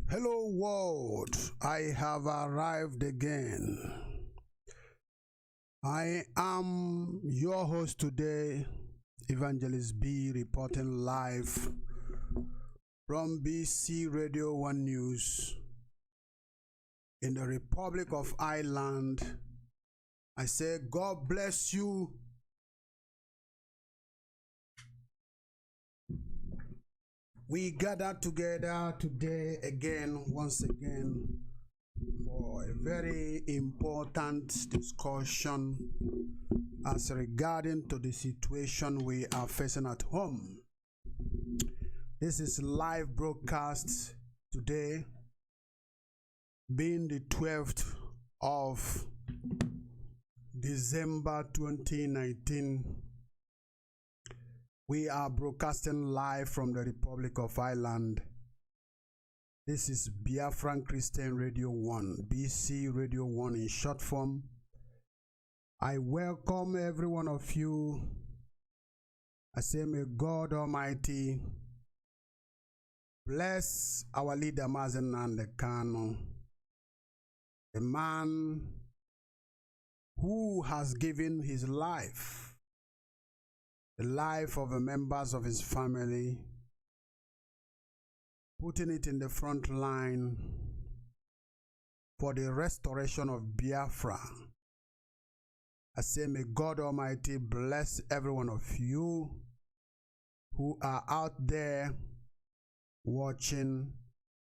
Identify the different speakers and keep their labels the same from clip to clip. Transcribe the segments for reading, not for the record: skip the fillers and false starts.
Speaker 1: Hello world, I have arrived again. I am your host today, Evangelist B, reporting live from BC Radio 1 News in the Republic of Ireland. I say God bless you. We gather together today once again, for a very important discussion as regarding to the situation we are facing at home. This is live broadcast today, being the 12th of December 2019. We are broadcasting live from the Republic of Ireland. This is Biafran Christian Radio 1, BC Radio 1 in short form. I welcome every one of you. I say, may God Almighty bless our leader Mazen Nandekano, a man who has given his life, the life of the members of his family, putting it in the front line for the restoration of Biafra. I say, may God Almighty bless every one of you who are out there watching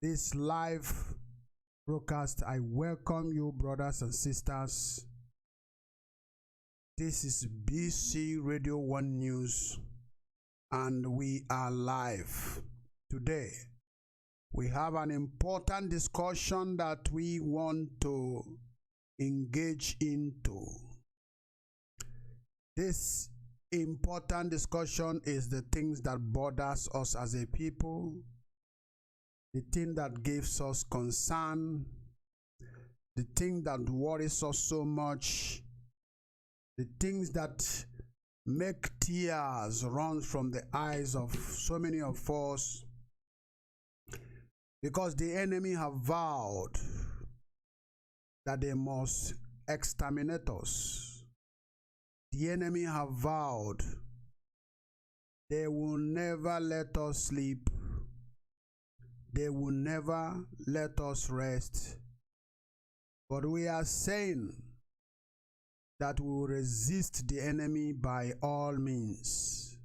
Speaker 1: this live broadcast. I welcome you, brothers and sisters. This is BC Radio 1 News, and we are live. Today, we have an important discussion that we want to engage into. This important discussion is the things that bothers us as a people, the thing that gives us concern, the thing that worries us so much, the things that make tears run from the eyes of so many of us, because the enemy have vowed that they must exterminate us. The enemy have vowed they will never let us sleep. They will never let us rest. But we are saying that we will resist the enemy by all means,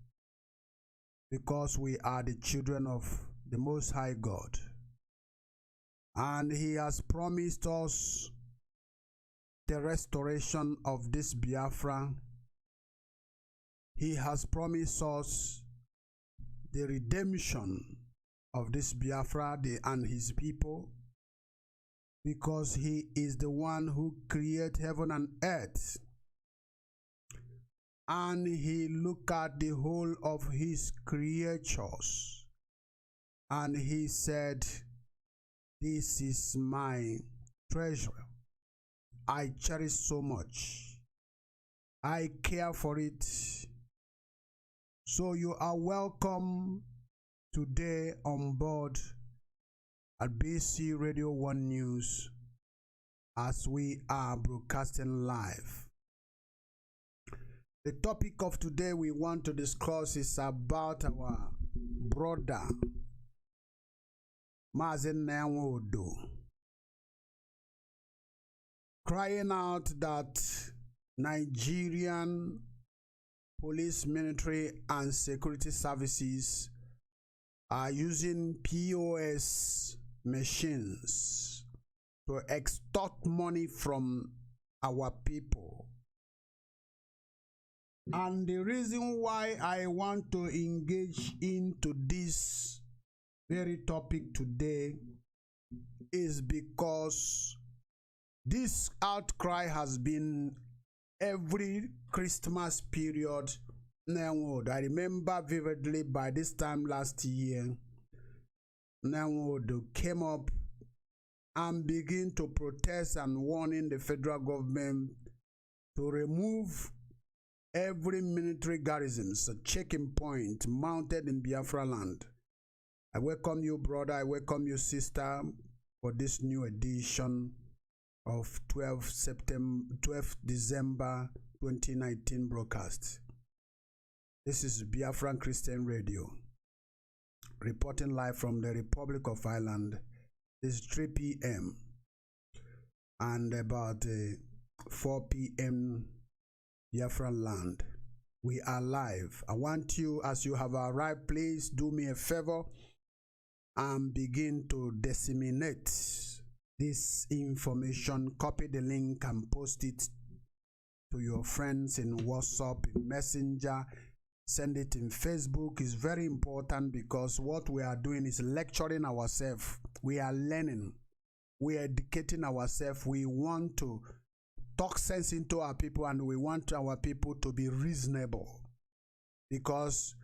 Speaker 1: because we are the children of the Most High God. And He has promised us the restoration of this Biafra. He has promised us the redemption of this Biafra and his people, because He is the one who created heaven and earth. And He looked at the whole of His creatures, and He said, this is my treasure. I cherish so much. I care for it. So you are welcome today on board at BC Radio 1 News as we are broadcasting live. The topic of today we want to discuss is about our brother Nnia Nwodo, crying out that Nigerian police, military and security services are using POS machines to extort money from our people. And the reason why I want to engage into this very topic today is because this outcry has been every Christmas period. Nnia Nwodo, I remember vividly, by this time last year, Nnia Nwodo came up and began to protest and warning the federal government to remove every military garrisons, a checking point mounted in Biafra land. I welcome you, brother. I welcome you, sister, for this new edition of 12 December 2019 broadcast. This is Biafran Christian Radio, reporting live from the Republic of Ireland. It's 3 p.m. and about 4 p.m. Biafran land. We are live. I want you, as you have arrived, please do me a favor and begin to disseminate this information. Copy the link and post it to your friends in WhatsApp, in Messenger. Send it in Facebook. It's very important because what we are doing is lecturing ourselves. We are learning. We are educating ourselves. We want to talk sense into our people, and we want our people to be reasonable, because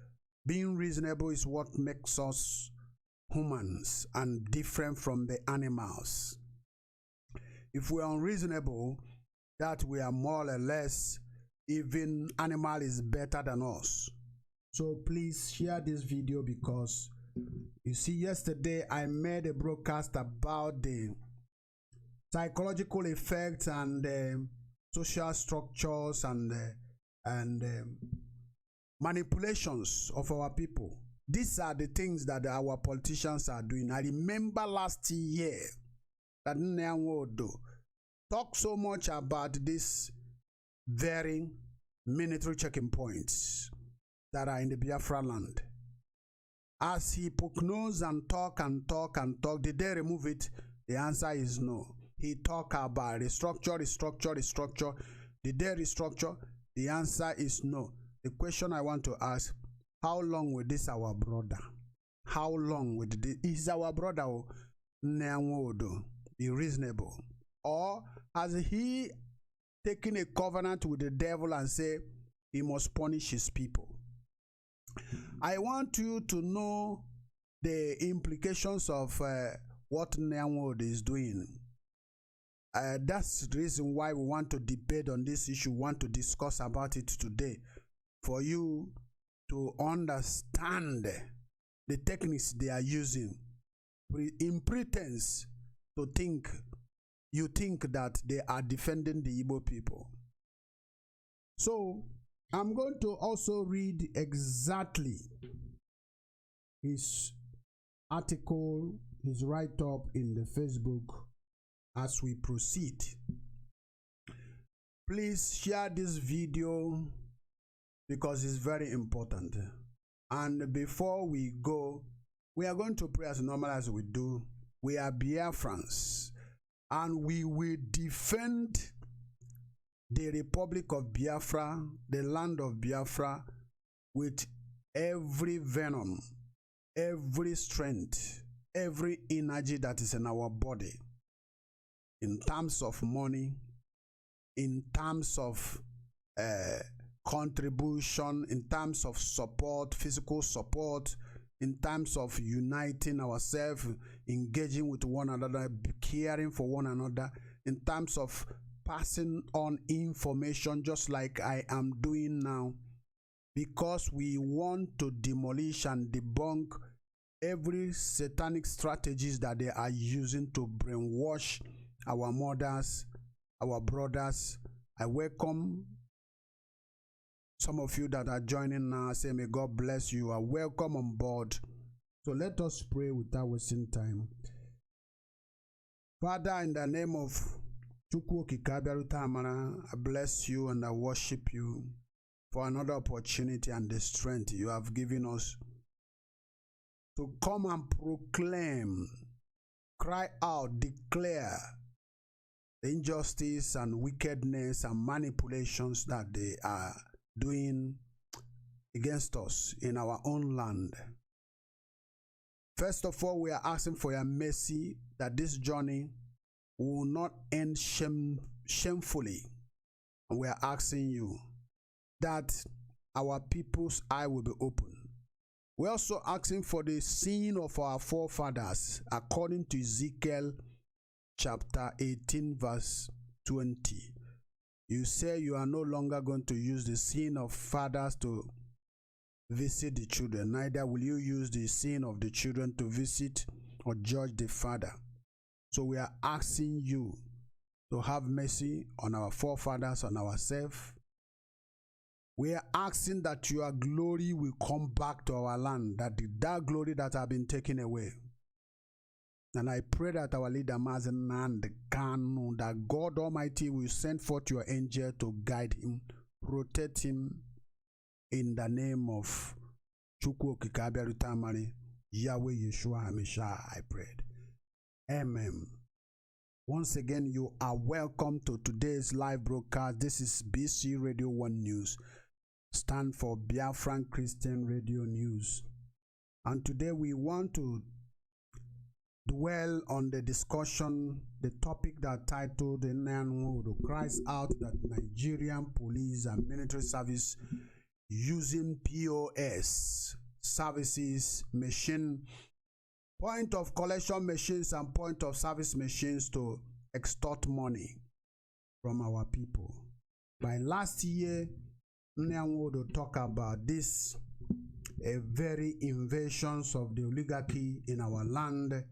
Speaker 1: being reasonable is what makes us humans and different from the animals. If we are unreasonable, that we are more or less, even animal is better than us. So please share this video, because you see, yesterday I made a broadcast about the psychological effects and social structures and manipulations of our people. These are the things that our politicians are doing. I remember last year that Nnia Nwodo talked so much about these very military checking points that are in the Biafra land. As he poke nose and talk and talk and talk, did they remove it? The answer is no. He talk about restructure. Did they restructure? The answer is no. The question I want to ask, how long will this our brother? How long will this? Is our brother Nnia Nwodo be reasonable? Or has he taken a covenant with the devil and say he must punish his people? I want you to know the implications of what Nnia Nwodo is doing. That's the reason why we want to debate on this issue, want to discuss about it today, for you to understand the techniques they are using in pretense to think that they are defending the Igbo people. So I'm going to also read exactly his article, his write-up in the Facebook as we proceed. Please share this video because it's very important. And before we go, we are going to pray as normal as we do. We are Biafrans, and we will defend the Republic of Biafra, the land of Biafra, with every venom, every strength, every energy that is in our body, in terms of money, in terms of contribution, in terms of support, physical support, in terms of uniting ourselves, engaging with one another, caring for one another, in terms of passing on information, just like I am doing now, because we want to demolish and debunk every satanic strategies that they are using to brainwash our mothers, our brothers. I welcome some of you that are joining now. I say, may God bless you. You are welcome on board. So let us pray without wasting time. Father, in the name of I bless you and I worship you for another opportunity and the strength you have given us to come and proclaim, cry out, declare the injustice and wickedness and manipulations that they are doing against us in our own land. First of all, we are asking for your mercy that this journey will not end shamefully. And we are asking you that our people's eye will be open. We're also asking for the sin of our forefathers according to Ezekiel chapter 18 verse 20. You say you are no longer going to use the sin of fathers to visit the children, neither will you use the sin of the children to visit or judge the father. So we are asking you to have mercy on our forefathers, on ourselves. We are asking that your glory will come back to our land, that glory that has been taken away. And I pray that our leader, Mazen Nand Kanu, that God Almighty will send forth your angel to guide him, protect him, in the name of Chukwu Okike Rutamari, Yahweh Yeshua HaMashiach, I prayed. Amen. Once again, you are welcome to today's live broadcast. This is BC Radio 1 News, stand for Biafran Christian Radio News. And today we want to dwell on the discussion, the topic that titled Nnia Nwodo cries out that Nigerian police and military service using POS services machine, point of collection machines and point of service machines to extort money from our people. By last year, Nnia Nwodo talk about this, a very invasions of the oligarchy in our land.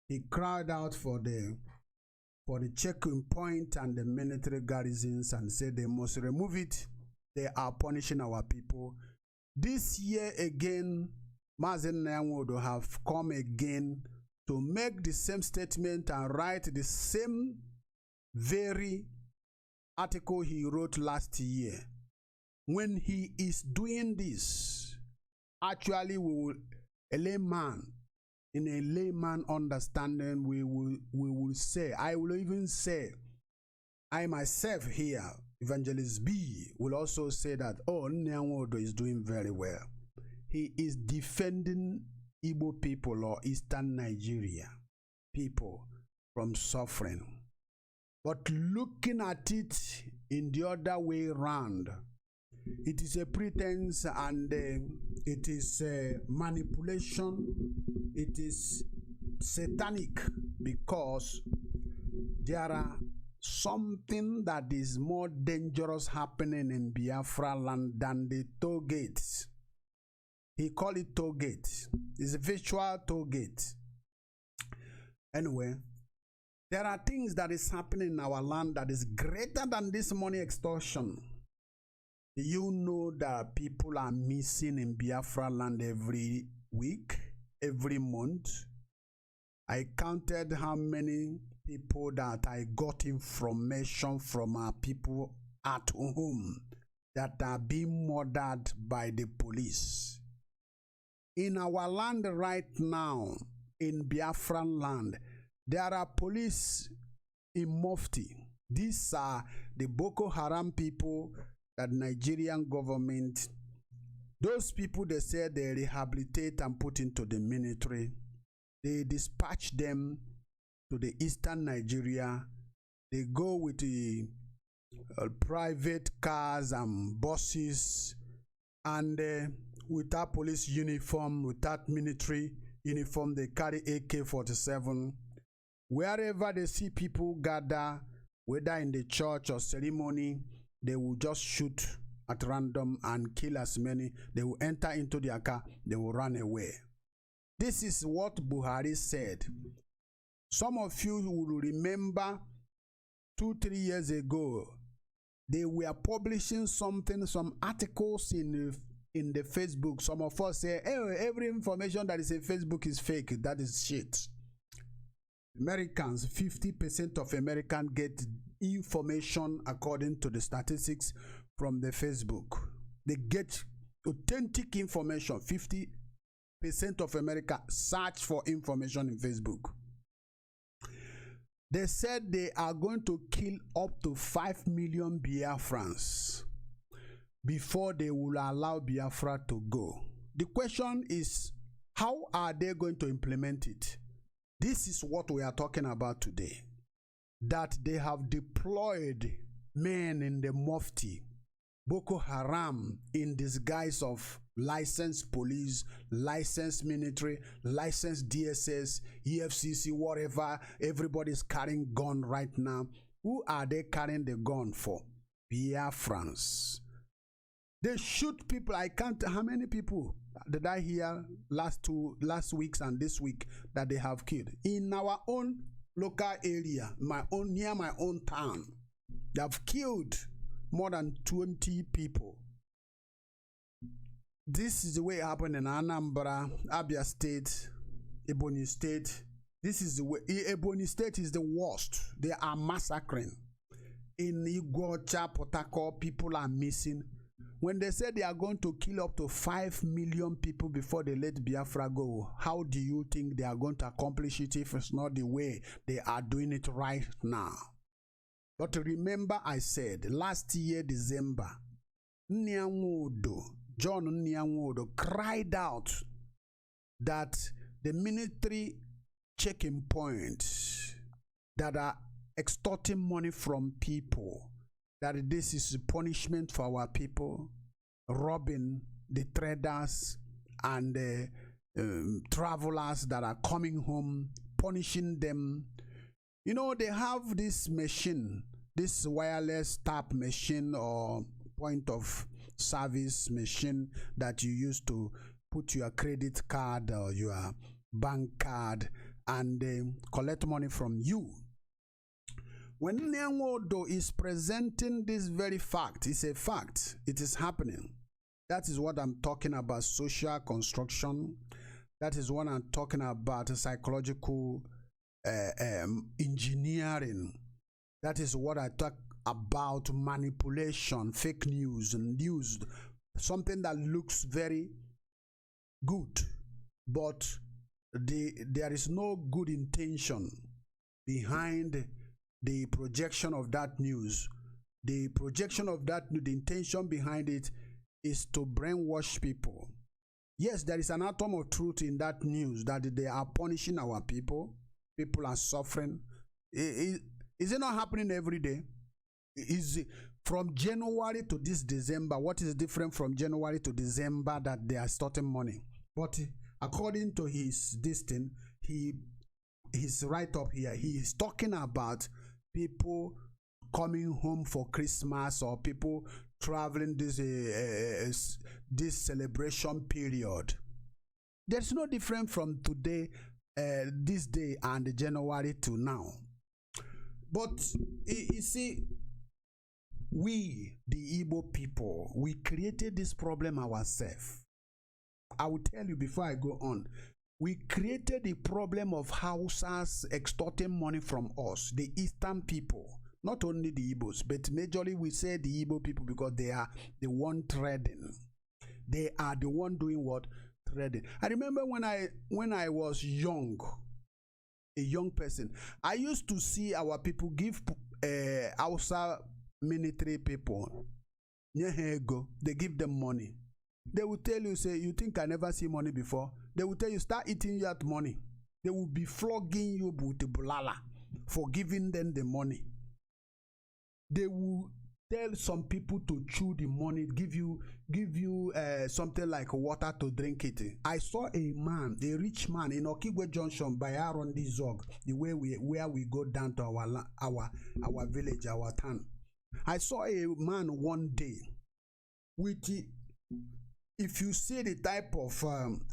Speaker 1: He cried out for the checking point and the military garrisons and said they must remove it. They are punishing our people. This year again, Mazen Nnia Nwodo have come again to make the same statement and write the same very article he wrote last year. When he is doing this, actually a layman, in a layman understanding, we will say, I will even say, I myself here, Evangelist B, will also say that, oh, Nnia Nwodo is doing very well. He is defending Igbo people or Eastern Nigeria people from suffering. But looking at it in the other way around, it is a pretense and it is a manipulation. It is satanic because there are something that is more dangerous happening in Biafra land than the toll gates. He called it toll gate. It's a virtual toll gate. Anyway, there are things that is happening in our land that is greater than this money extortion. Do you know that people are missing in Biafra land every week, every month? I counted how many people that I got information from our people at home that are being murdered by the police. In our land right now, in Biafran land, there are police in Mufti. These are the Boko Haram people that Nigerian government, those people they say they rehabilitate and put into the military. They dispatch them to the Eastern Nigeria. They go with the private cars and buses, and without police uniform, without military uniform, they carry AK-47. Wherever they see people gather, whether in the church or ceremony, they will just shoot at random and kill as many. They will enter into their car, they will run away. This is what Buhari said. Some of you will remember 2-3 years ago, they were publishing something, some articles in the Facebook. Some of us say, hey, every information that is in Facebook is fake. That is shit. Americans, 50% of Americans get information according to the statistics from the Facebook. They get authentic information. 50% of America search for information in Facebook. They said they are going to kill up to 5 million Biafrans before they will allow Biafra to go. The question is, how are they going to implement it? This is what we are talking about today. That they have deployed men in the Mufti, Boko Haram, in disguise of licensed police, licensed military, licensed DSS, EFCC, whatever. Everybody's carrying gun right now. Who are they carrying the gun for? Biafrans. They shoot people. I can't. How many people did I hear last weeks and this week that they have killed in our own local area, near my own town? They have killed more than 20 people. This is the way it happened in Anambra, Abia State, Ebonyi State. This is the way. Ebonyi State is the worst. They are massacring. In Igbo, Port Harcourt, people are missing. When they said they are going to kill up to 5 million people before they let Biafra go, how do you think they are going to accomplish it if it's not the way they are doing it right now? But remember, I said last year, December, Nnia Nwodo, John Nnia Nwodo, cried out that the military checking points that are extorting money from people, that this is punishment for our people, robbing the traders and the travelers that are coming home, punishing them. You know, they have this machine, this wireless tap machine or point of service machine that you use to put your credit card or your bank card and collect money from you. When Nnia Nwodo is presenting this very fact, it's a fact, it is happening. That is what I'm talking about, social construction. That is what I'm talking about, psychological engineering. That is what I talk about, manipulation, fake news, and news, something that looks very good, but there is no good intention behind the projection of that news. The projection of that, the intention behind it is to brainwash people. Yes, there is an atom of truth in that news that they are punishing our people. People are suffering. Is it not happening every day? Is from January to this December, what is different from January to December that they are starting money? But according to his thing, he's right up here. He is talking about people coming home for Christmas or people traveling this celebration period. There's no difference from today, this day and January to now. But you see, we, the Igbo people, we created this problem ourselves. I will tell you before I go on. We created the problem of Hausas extorting money from us, the Eastern people. Not only the Igbos, but majorly we say the Igbo people because they are the one trading. They are the one doing what? Trading. I remember when I was young, a young person, I used to see our people give Hausa military people, they give them money. They will tell you, say, you think I never see money before? They will tell you, start eating that money. They will be flogging you with the bulala for giving them the money. They will tell some people to chew the money, give you something like water to drink it. I saw a man, a rich man in Okigwe Junction by Aaron Zog, the way where we go down to our village, our town. I saw a man one day with if you see the type of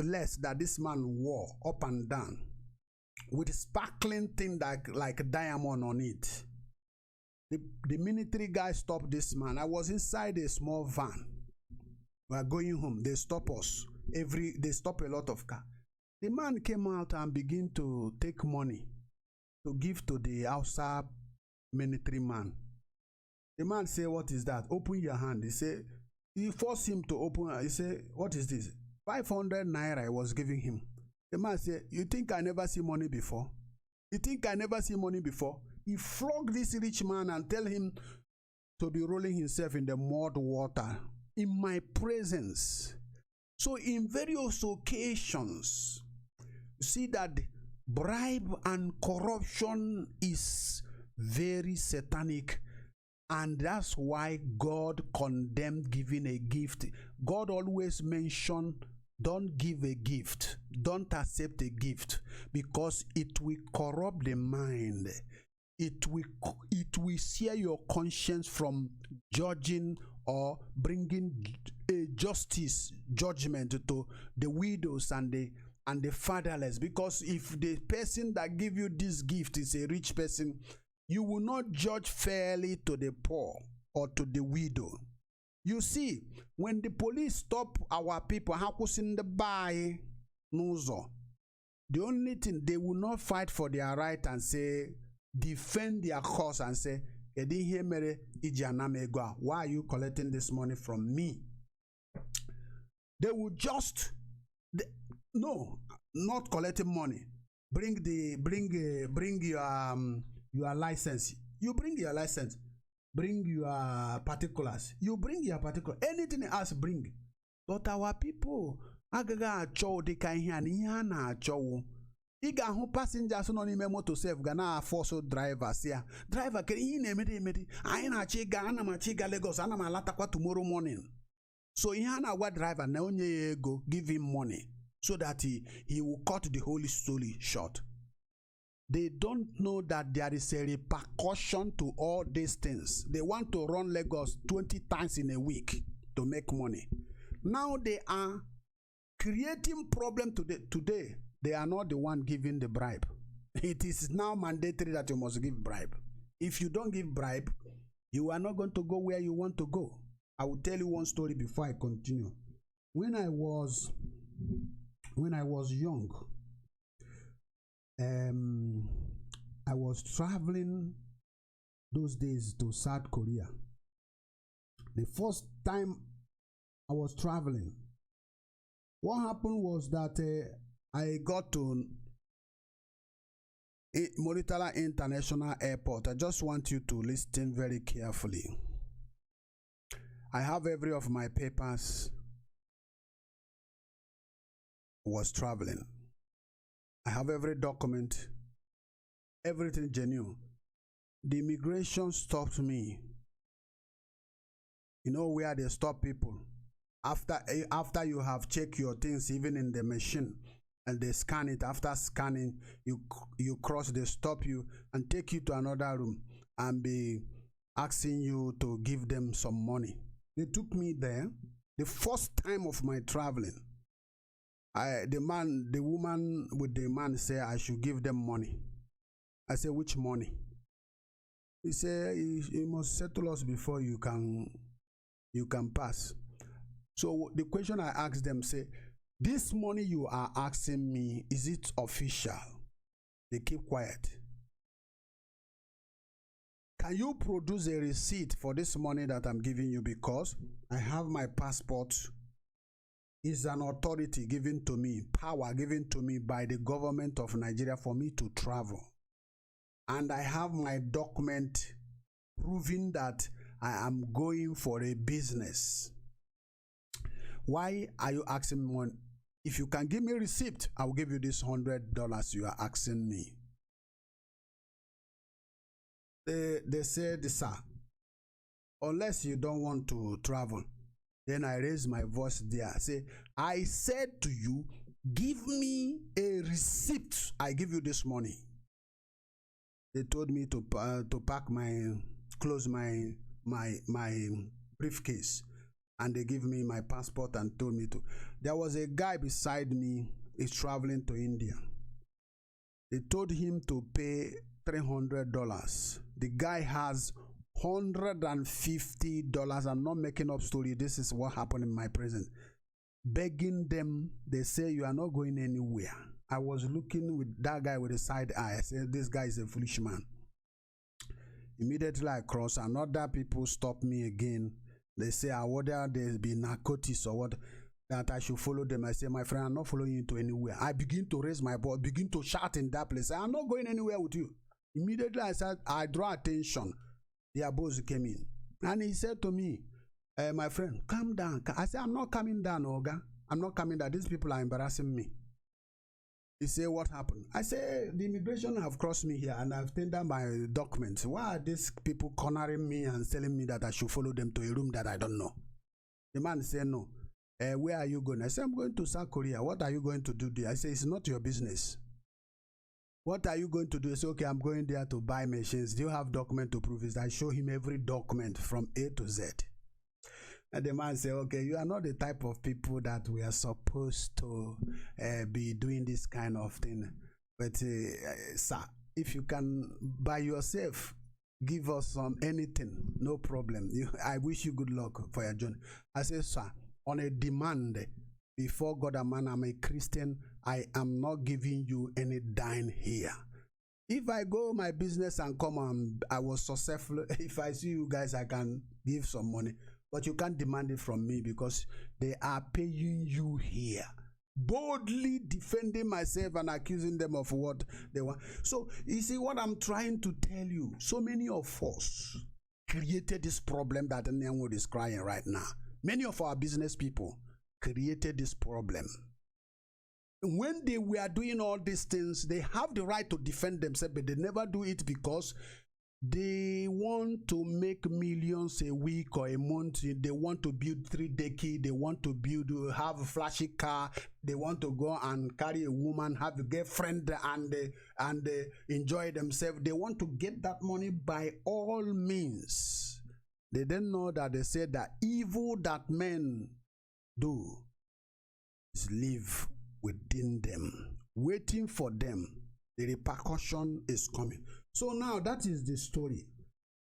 Speaker 1: less that this man wore up and down, with sparkling thing like diamond on it. The military guy stopped this man. I was inside a small van. We are going home. They stop us. They stop a lot of car. The man came out and began to take money to give to the outside military man. The man said, what is that? Open your hand. He said, he forced him to open. He said, what is this? 500 naira I was giving him. The man said, you think I never see money before? You think I never see money before? He flogged this rich man and tell him to be rolling himself in the mud water in my presence. So in various occasions, you see that bribe and corruption is very satanic. And that's why God condemned giving a gift. God always mentioned, don't give a gift. Don't accept a gift because it will corrupt the mind. It will sear your conscience from judging or bringing a justice judgment to the widows and the fatherless. Because if the person that give you this gift is a rich person, you will not judge fairly to the poor or to the widow. You see, when the police stop our people, the only thing, they will not fight for their right and say, defend their cause and say, why are you collecting this money from me? They will just, no, not collecting money. Bring your license. You bring your license. Bring your particulars. You bring your particulars. Anything else, bring. But our people, agaga acho de ka ihe ani ihe na acho. Iga hu passengers no n'ime moto sef ga na force drivers ya. Driver kere ihe na emedi. Anyị na achi ga ana ma chi ga Lagos, ana ma latakwa tomorrow morning. So ihe na agwa driver na onye ego, give him money so that he will cut the whole story short. They don't know that there is a repercussion to all these things. They want to run Lagos 20 times in a week to make money. Now they are creating problem today. They are not the one giving the bribe. It is now mandatory that you must give bribe. If you don't give bribe, you are not going to go where you want to go. I will tell you one story before I continue. When I was young, I was traveling those days to South Korea. The first time I was traveling, what happened was that I got to Moritala International Airport. I just want you to listen very carefully. I have every of my papers. Was traveling. I have every document, everything genuine. The immigration stopped me. You know where they stop people? After you have checked your things, even in the machine, and they scan it. After scanning, you cross, they stop you and take you to another room and be asking you to give them some money. They took me there. The first time of my traveling, the woman with the man said I should give them money. I said, which money? He said, you must settle us before you can pass. So the question I asked them, say, this money you are asking me, is it official? They keep quiet. Can you produce a receipt for this money that I'm giving you? Because I have my passport. Is an authority given to me, power given to me by the government of Nigeria for me to travel. And I have my document proving that I am going for a business. Why are you asking me one? If you can give me a receipt, I will give you this $100 you are asking me. They said, sir, unless you don't want to travel. Then I raised my voice there. I say, I said to you, give me a receipt. I give you this money. They told me to pack close my briefcase, and they give me my passport and told me to. There was a guy beside me. He's traveling to India. They told him to pay $300. The guy has $150. I'm not making up story. This is what happened in my presence. Begging them, they say you are not going anywhere. I was looking with that guy with a side eye. I said, this guy is a foolish man. Immediately I cross, and other people stop me again. They say, whether there be narcotics or what, that I should follow them. I say, my friend, I'm not following you to anywhere. I begin to raise my voice, begin to shout in that place. I'm not going anywhere with you. Immediately I said, I draw attention. Their boss came in, and he said to me, my friend, calm down. I said, I'm not coming down, Oga. I'm not coming down. These people are embarrassing me. He said, what happened? I said, the immigration have crossed me here, and I've tendered my documents. Why are these people cornering me and telling me that I should follow them to a room that I don't know? The man said, no. Where are you going? I said, I'm going to South Korea. What are you going to do there? I said, it's not your business. What are you going to do? I said, okay, I'm going there to buy machines. Do you have document to prove it? I show him every document from A to Z. And the man say, okay, you are not the type of people that we are supposed to be doing this kind of thing. But sir, if you can by yourself give us some anything, no problem. I wish you good luck for your journey. I say, sir, on a demand before God and man, I'm a Christian. I am not giving you any dime here. If I go my business and come and I was successful, if I see you guys, I can give some money. But you can't demand it from me because they are paying you here. Boldly defending myself and accusing them of what they want. So, you see what I'm trying to tell you. So many of us created this problem that Nnia Nwodo is crying right now. Many of our business people created this problem. When they were doing all these things, they have the right to defend themselves, but they never do it because they want to make millions a week or a month. They want to build 3 decades. They want to have a flashy car. They want to go and carry a woman, have a girlfriend, and enjoy themselves. They want to get that money by all means. They didn't know that they said that evil that men do is live within them, waiting for them. The repercussion is coming. So now that is the story.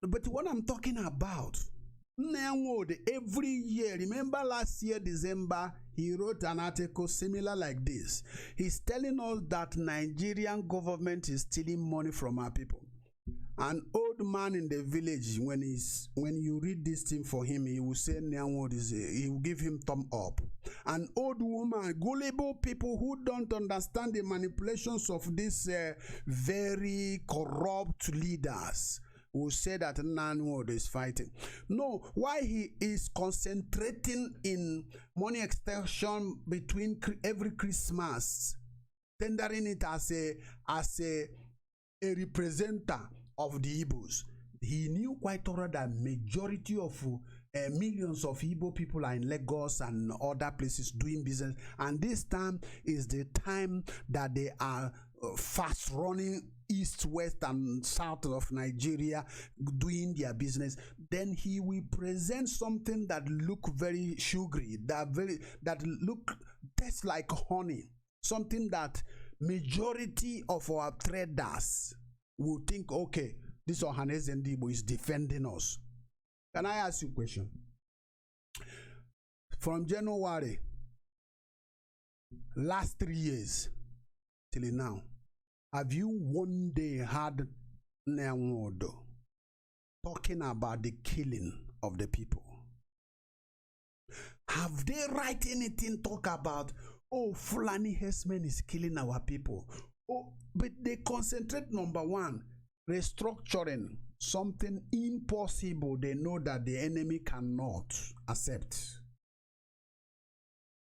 Speaker 1: But what I'm talking about, Nnia Nwodo, every year, remember last year, December, he wrote an article similar like this. He's telling us that Nigerian government is stealing money from our people. An old man in the village, when you read this thing for him, he will say Nnia Nwodo he will give him thumb up. An old woman, gullible people who don't understand the manipulations of these very corrupt leaders will say that Nnia Nwodo is fighting. No, why he is concentrating in money extortion between every Christmas, tendering it as a representative of the Igbos. He knew quite thoroughly that majority of millions of Igbo people are in Lagos and other places doing business, and this time is the time that they are fast running east, west, and south of Nigeria doing their business. Then he will present something that look very sugary, that look tastes like honey, something that majority of our traders will think, okay, this Ohanaeze Ndigbo is defending us. Can I ask you a question? From January, last 3 years till now, have you one day heard Nnia Nwodo talking about the killing of the people? Have they write anything talk about, oh, Fulani herdsmen is killing our people? Oh, but they concentrate, number one, restructuring, something impossible they know that the enemy cannot accept.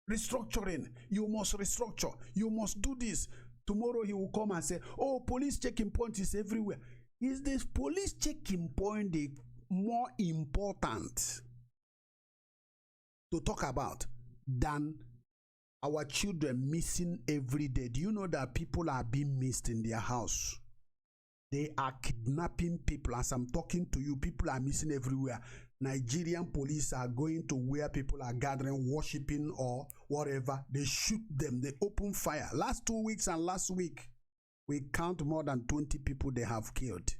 Speaker 1: Restructuring, you must restructure, you must do this. Tomorrow he will come and say, oh, police checking point is everywhere. Is this police checking point the more important to talk about than our children missing every day? Do you know that people are being missed in their house? They are kidnapping people. As I'm talking to you, people are missing everywhere. Nigerian police are going to where people are gathering, worshiping or whatever. They shoot them. They open fire. Last 2 weeks and last week, we count more than 20 people they have killed.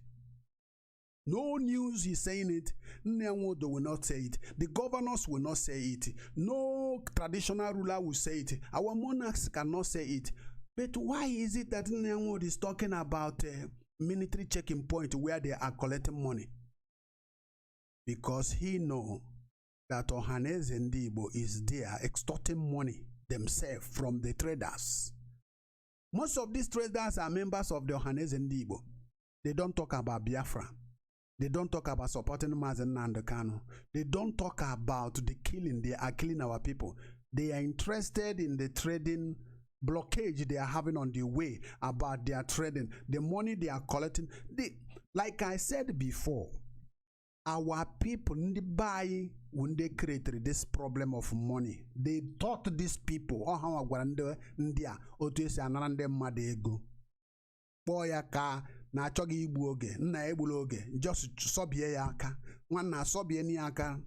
Speaker 1: No news is saying it. Nnia Nwodo will not say it. The governors will not say it. No traditional ruler will say it. Our monarchs cannot say it. But why is it that Nnia Nwodo is talking about military checking point where they are collecting money? Because he knows that Ohanaeze Ndigbo is there extorting money themselves from the traders. Most of these traders are members of the Ohanaeze Ndigbo. They don't talk about Biafra. They don't talk about supporting Mazi Nnamdi Kanu. They don't talk about the killing. They are killing our people. They are interested in the trading blockage they are having on the way, about their trading, the money they are collecting. Like I said before, our people in the buy when they created this problem of money, they taught these people, oh, how Guaranda India, Otis and Rande Madego. Boyaka, na chogi igbu oge, nna egbulu oge, just sobie ya aka, nwanna sobie ni aka.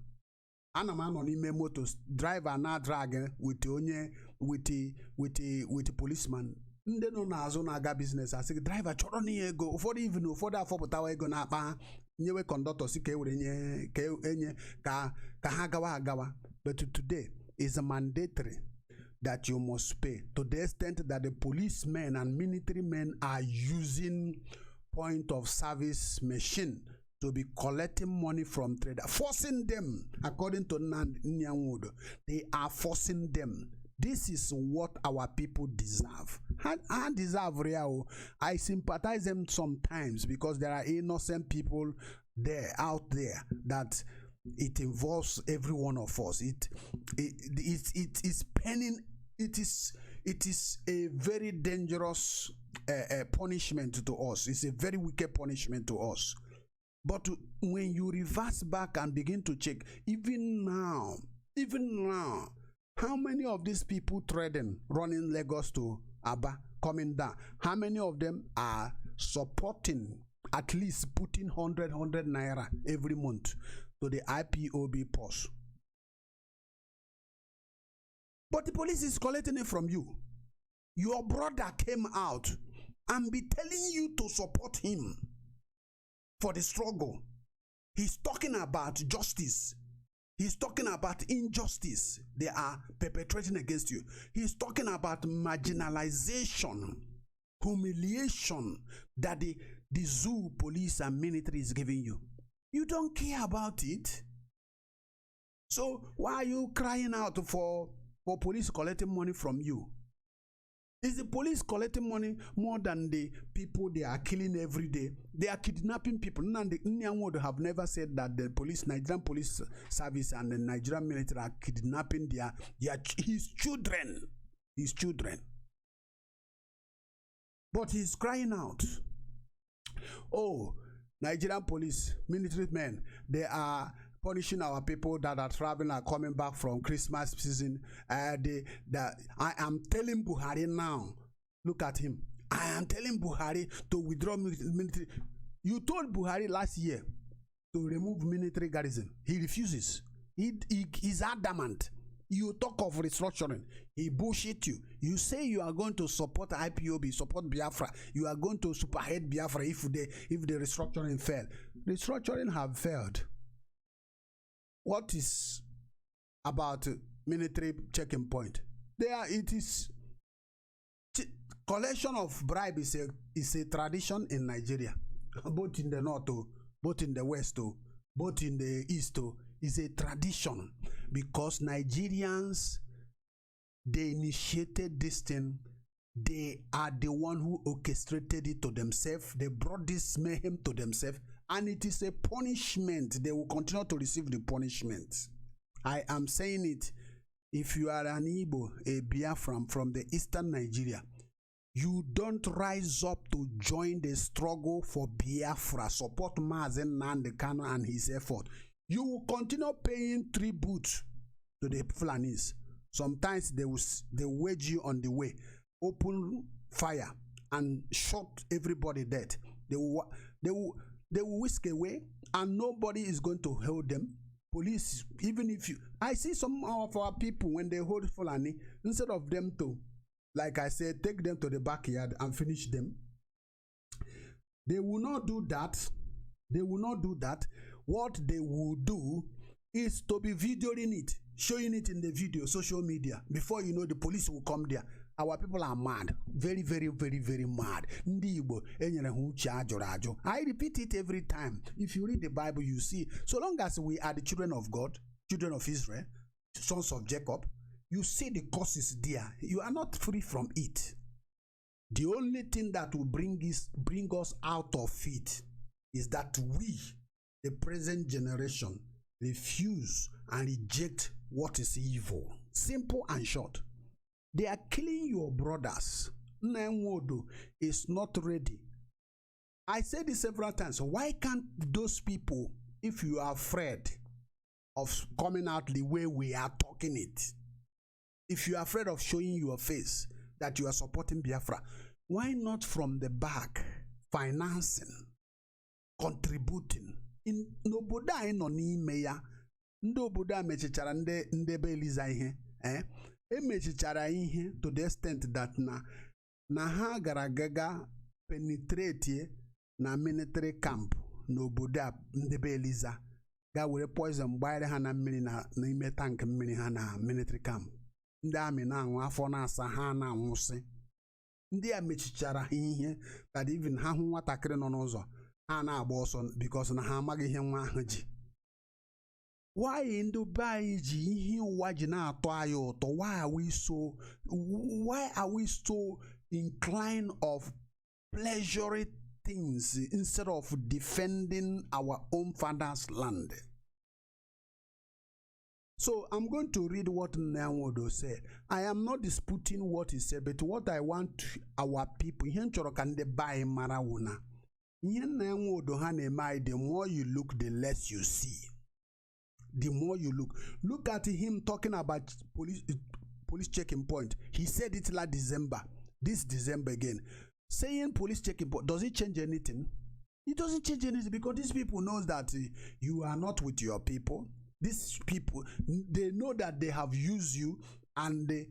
Speaker 1: Ana m anọ n'ime moto, driver na drag with the policeman. Ndị nọ n'azụ na-aga business asị driver chọrọ n'ihe ego, ụfọdụ afọpụtawa ego na-akpa nyewe conductor si ka ewere enye ka ha gawa. But today is mandatory that you must pay, to the extent that the policemen and military men are using point of service machine to be collecting money from traders, forcing them, according to Nnia Nwodo. They are forcing them. This is what our people deserve. I deserve real. I sympathize them sometimes because there are innocent people out there that it involves every one of us. It is penning. It is a very dangerous punishment to us. It's a very wicked punishment to us. But when you reverse back and begin to check, even now, how many of these people trading, running Lagos to Aba, coming down, how many of them are supporting, at least putting 100 naira every month to the IPOB purse? But the police is collecting it from you. Your brother came out and be telling you to support him for the struggle. He's talking about justice. He's talking about injustice they are perpetrating against you. He's talking about marginalization, humiliation that the zoo, police, and military is giving you. You don't care about it. So why are you crying out for police collecting money from you? Is the police collecting money more than the people they are killing every day? They are kidnapping people. Nnia Nwodo have never said that the police, Nigerian police service and the Nigerian military are kidnapping his children. His children. But he's crying out. Oh, Nigerian police, military men, they are punishing our people that are traveling and coming back from Christmas season. I am telling Buhari now, look at him. I am telling Buhari to withdraw military. You told Buhari last year to remove military garrison. He refuses. He's adamant. You talk of restructuring. He bullshit you. You say you are going to support IPOB, support Biafra. You are going to superhead Biafra if the restructuring failed. Restructuring have failed. What is about military checking point? It is collection of bribe is a tradition in Nigeria, both in the north, both in the west, both in the east. Is a tradition because Nigerians, they initiated this thing. They are the one who orchestrated it to themselves. They brought this mayhem to themselves. And it is a punishment. They will continue to receive the punishment. I am saying it. If you are an Igbo, a Biafran from the eastern Nigeria, you don't rise up to join the struggle for Biafra, support Mazen Nnamdi Kanu and his effort. You will continue paying tribute to the Fulanis. Sometimes they wage you on the way, open fire and shot everybody dead. They will whisk away and nobody is going to hold them. Police, even if I see some of our people when they hold Fulani, instead of them to, like I said, take them to the backyard and finish them. They will not do that. They will not do that. What they will do is to be videoing it, showing it in the video, social media. Before you know, the police will come there. Our people are mad. Very, very, very, very mad. I repeat it every time. If you read the Bible, you see, so long as we are the children of God, children of Israel, sons of Jacob, you see the causes there. You are not free from it. The only thing that will bring us out of it is that we, the present generation, refuse and reject what is evil. Simple and short. They are killing your brothers. Nnia Nwodo is not ready. I said this several times. Why can't those people, if you are afraid of coming out the way we are talking it, if you are afraid of showing your face that you are supporting Biafra, why not from the back, financing, contributing? In Noboda no ni meya, ndị obodo a mechichara ndị be Eliza ihe emechichara ihe to the extent that na ha gara gaga penetrate na military camp n'obodo a ndị be Eliza ga were poison gbanyere ha na mmiri n'ime tank mmiri ha na military camp. Ndị amị na-anwụ afọ na-asa ha na-anwụsị. Ndị a mechichara ihe that even ha hụ nwatakịrị nọ n'ụzọ ha na-agba ọsọ because na ha amaghị ihe nwa ahụ ji. Why ndị be anyị ji ihe ụwa ji na-atọ anyị ụtọ? Why are we so inclined of pleasuring things instead of defending our own father's land? So I'm going to read what Nnia Nwodo said. I am not disputing what he said, but what I want our people, ihe nchọrọ ka ndị be anyị mara wụ na ihe Nnia Nwodo ha na-eme, the more you look, the less you see. The more you look at him talking about police checking point. He said it last December, this December again, saying police checking point. Does it change anything? It doesn't change anything because these people knows that you are not with your people. These people, they know that they have used you and they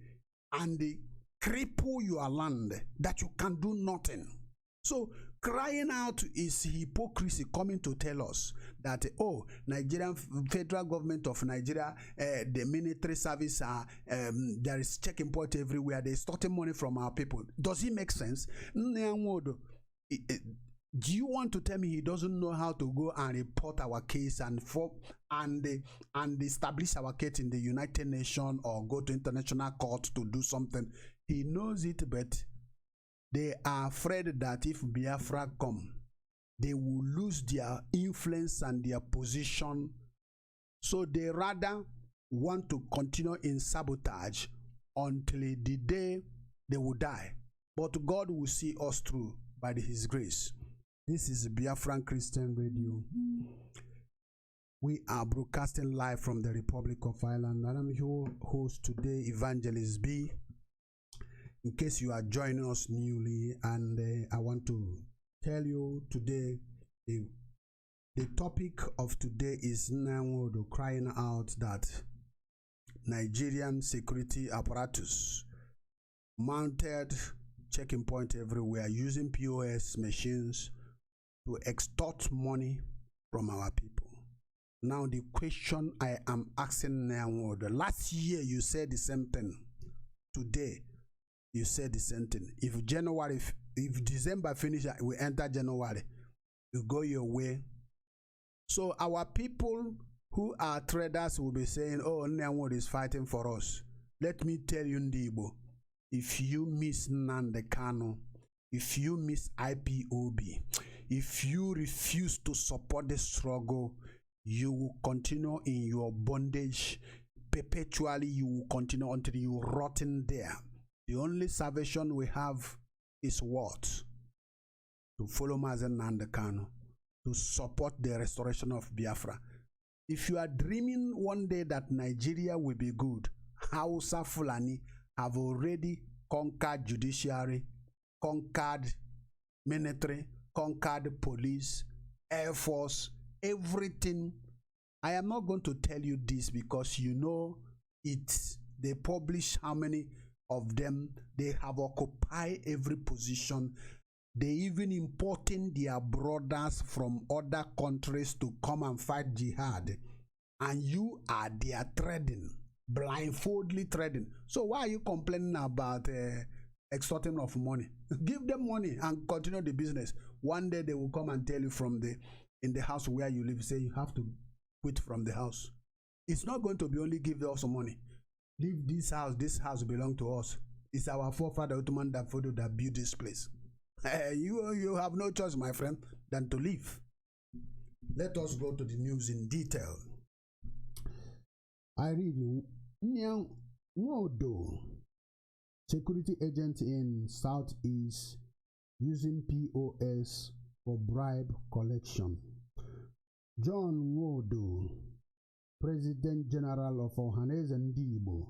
Speaker 1: cripple your land, that you can do nothing. So crying out is hypocrisy coming to tell us that, oh, Nigerian federal government of Nigeria, the military service, there is checking point everywhere. They're extorting money from our people. Does it make sense? Nnia Nwodo, do you want to tell me he doesn't know how to go and report our case and establish our case in the United Nations or go to international court to do something? He knows it, but they are afraid that if Biafra come, they will lose their influence and their position. So they rather want to continue in sabotage until the day they will die. But God will see us through by His grace. This is Biafran Christian Radio. We are broadcasting live from the Republic of Ireland, and I'm your host today, Evangelist B. In case you are joining us newly, and I want to tell you today, the topic of today is Nnia Nwodo crying out that Nigerian security apparatus mounted checking point everywhere using POS machines to extort money from our people. Now the question I am asking Nnia Nwodo, last year you said the same thing. Today you said the same thing. If December finish, we enter January, you go your way. So our people who are traders will be saying, oh, Nnia Nwodo is fighting for us. Let me tell you, Igbo, if you miss Nnamdi Kanu, if you miss IPOB, if you refuse to support the struggle, you will continue in your bondage. Perpetually, you will continue until you rot in there. The only salvation we have is what? To follow Mazen Nnamdi Kanu, to support the restoration of Biafra. If you are dreaming one day that Nigeria will be good, Hausa Fulani have already conquered judiciary, conquered military, conquered police, air force, everything. I am not going to tell you this because you know it. They publish how many of them they have occupied every position. They even importing their brothers from other countries to come and fight jihad, and you are there trading, blindfoldly trading. So why are you complaining about extorting of money? Give them money and continue the business. One day they will come and tell you from in the house where you live, say you have to quit from the house. It's not going to be only give us some money. Leave this house belongs to us. It's our forefather Ottoman Dafodo that built this place. You have no choice, my friend, than to leave. Let us go to the news in detail. I read you. Nnia Nwodo, security agent in Southeast, using POS for bribe collection. John Nwodo, President General of Ohaneze Ndi Igbo,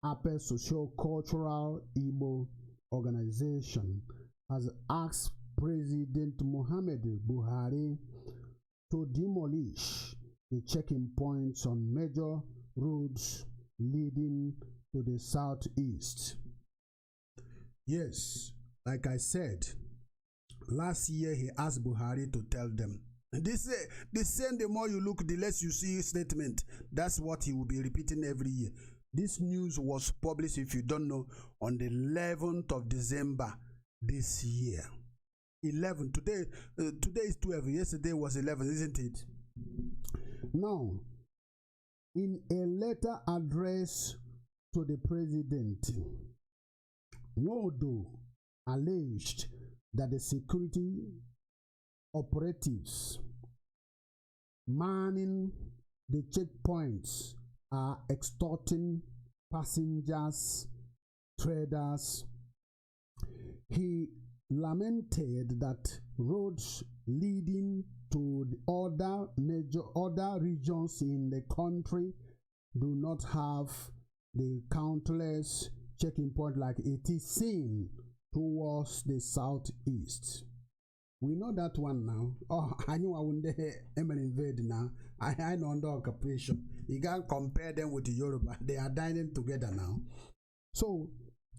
Speaker 1: Upper Socio-Cultural Igbo Organization, has asked President Muhammadu Buhari to demolish the checking points on major roads leading to the southeast. Yes, like I said, last year he asked Buhari to tell them. The same, the more you look, the less you see statement. That's what he will be repeating every year. This news was published, if you don't know, on the 11th of December this year. 11. Today is 12. Yesterday was 11, isn't it? Now, in a letter addressed to the president, Nwodo alleged that the security operatives manning the checkpoints are extorting passengers, traders. He lamented that roads leading to the other regions in the country do not have the countless checking point like it is seen towards the southeast. We know that one now. Oh, I knew I wouldn't invade now. I know under occupation. You can't compare them with the Yoruba. They are dining together now. So,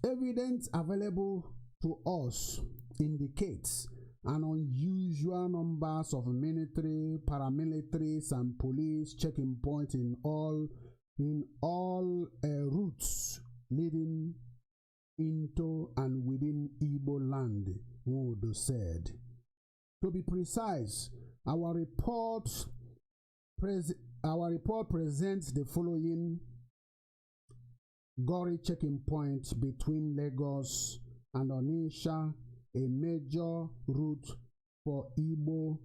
Speaker 1: evidence available to us indicates an unusual numbers of military, paramilitaries, and police checking points in all routes leading into and within Igbo land, Nwodo said. To be precise, our report presents the following Gori checking point between Lagos and Onitsha, a major route for Igbo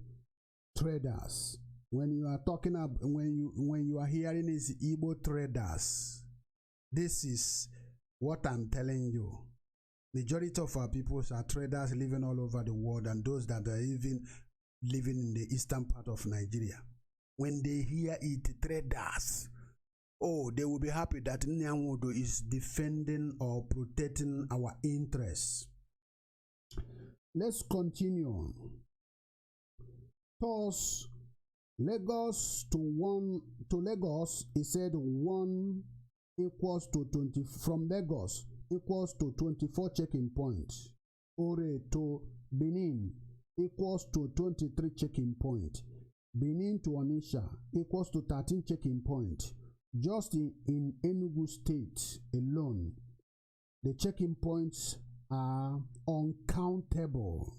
Speaker 1: traders. When you are talking about, when you are hearing is Igbo traders, this is what I'm telling you. Majority of our people are traders living all over the world, and those that are even living in the eastern part of Nigeria. When they hear it, traders, oh, they will be happy that Nnia Nwodo is defending or protecting our interests. Let's continue on. Thus, Lagos, he said 1 equals to 20 from Lagos equals to 24 checking points. Ore to Benin equals to 23 checking points. Benin to Onitsha equals to 13 checking points. Just in Enugu State alone, the checking points are uncountable.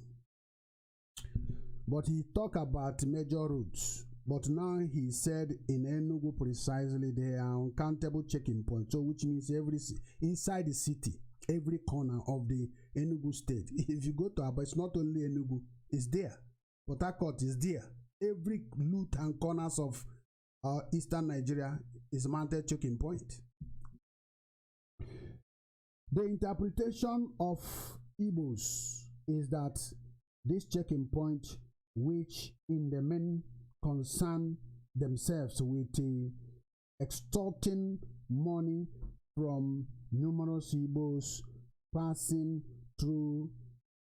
Speaker 1: But he talked about major routes. But now he said in Enugu precisely there are uncountable checking points. So which means inside the city, every corner of the Enugu State. If you go to Aba, it's not only Enugu, it's there. Port Harcourt is there. Every loot and corners of eastern Nigeria is mounted checking point. The interpretation of Igbos is that this checking point, which in the main concern themselves with extorting money from numerous Igbos passing through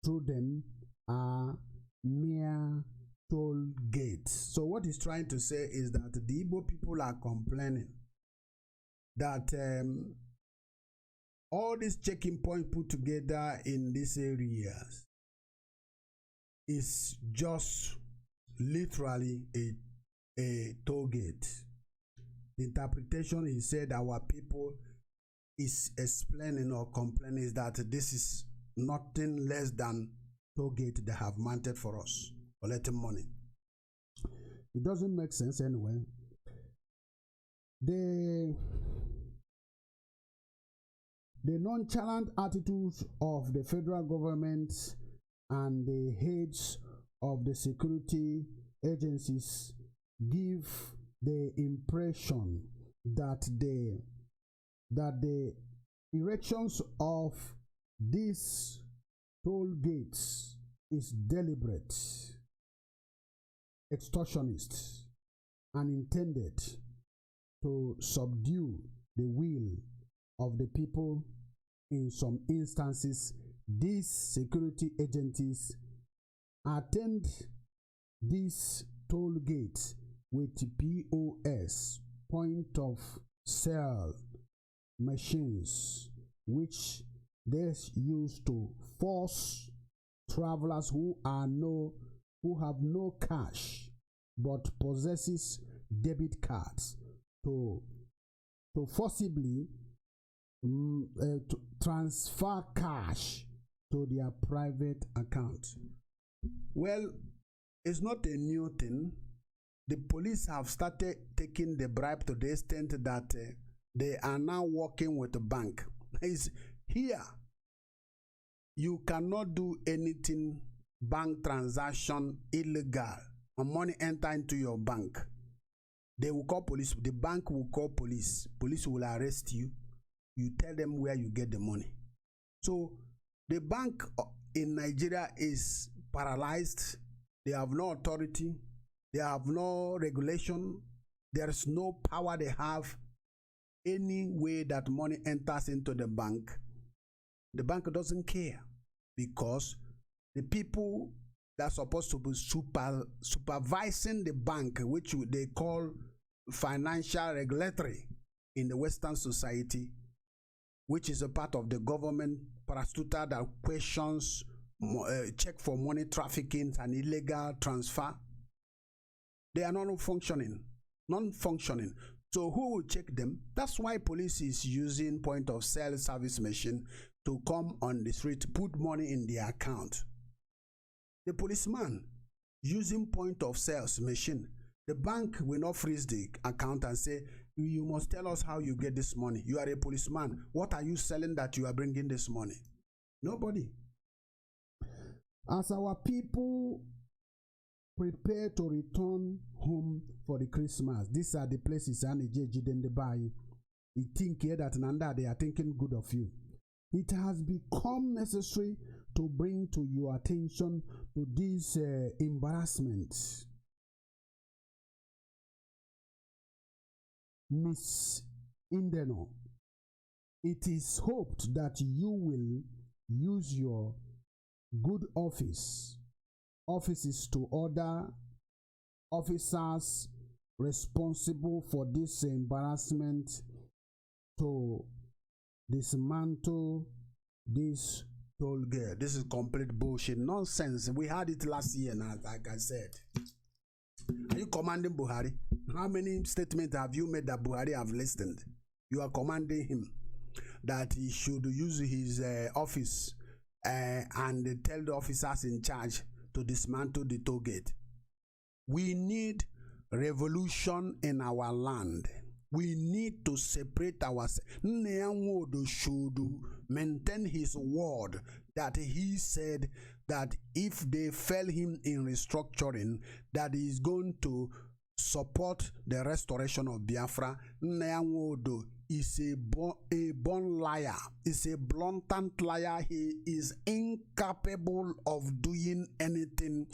Speaker 1: them, are mere toll gates. So what he's trying to say is that the Igbo people are complaining that all these checking points put together in these areas is just literally a toll gate. The interpretation he said our people is explaining or complaining is that this is nothing less than toll gate they have mounted for us, collecting money. It doesn't make sense anyway. The nonchalant attitudes of the federal government and the heads of the security agencies give the impression that the erections of these toll gates is deliberate, extortionist, and intended to subdue the will of the people. In some instances, these security agencies attend these toll gates with POS, point of sale machines, which they use to force travelers who have no cash but possesses debit cards to forcibly to transfer cash to their private account. Well, it's not a new thing. The police have started taking the bribe to the extent that they are now working with the bank. It's here. You cannot do anything bank transaction illegal and money enter into your bank. They will call police. The bank will call police. Police will arrest you. You tell them where you get the money. So the bank in Nigeria is paralyzed. They have no authority. They have no regulation. There is no power they have. Any way that money enters into the bank doesn't care, because the people that are supposed to be supervising the bank, which they call financial regulatory in the Western society, which is a part of the government parastatal that questions, check for money trafficking and illegal transfer, they are non-functioning. So who will check them? That's why police is using point of sale service machine to come on the street, put money in their account. The policeman using point of sales machine, the bank will not freeze the account and say, you must tell us how you get this money. You are a policeman. What are you selling that you are bringing this money? Nobody. As our people prepare to return home for the Christmas, these are the places and the buy. You think here that Nanda, they are thinking good of you. It has become necessary to bring to your attention to this embarrassment. Miss Indeno, it is hoped that you will use your good offices to order officers responsible for this embarrassment to dismantle this toll gate. This is complete bullshit, nonsense. We had it last year now, like I said. Are you commanding Buhari? How many statements have you made that Buhari have listened? You are commanding him that he should use his office and tell the officers in charge to dismantle the toll gate. We need revolution in our land. We need to separate ourselves. Nnia Nwodo should maintain his word that he said that if they fail him in restructuring, that he is going to support the restoration of Biafra. Nnia Nwodo is a born liar. Is a blatant liar. He is incapable of doing anything.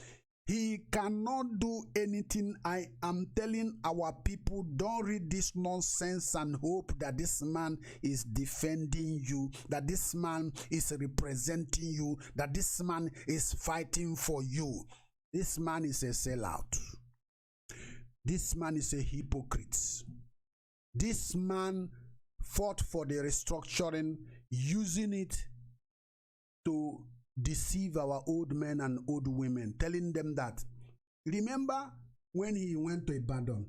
Speaker 1: He cannot do anything. I am telling our people, don't read this nonsense and hope that this man is defending you, that this man is representing you, that this man is fighting for you. This man is a sellout. This man is a hypocrite. This man fought for the restructuring, using it to deceive our old men and old women, telling them that, remember when he went to Ibadan,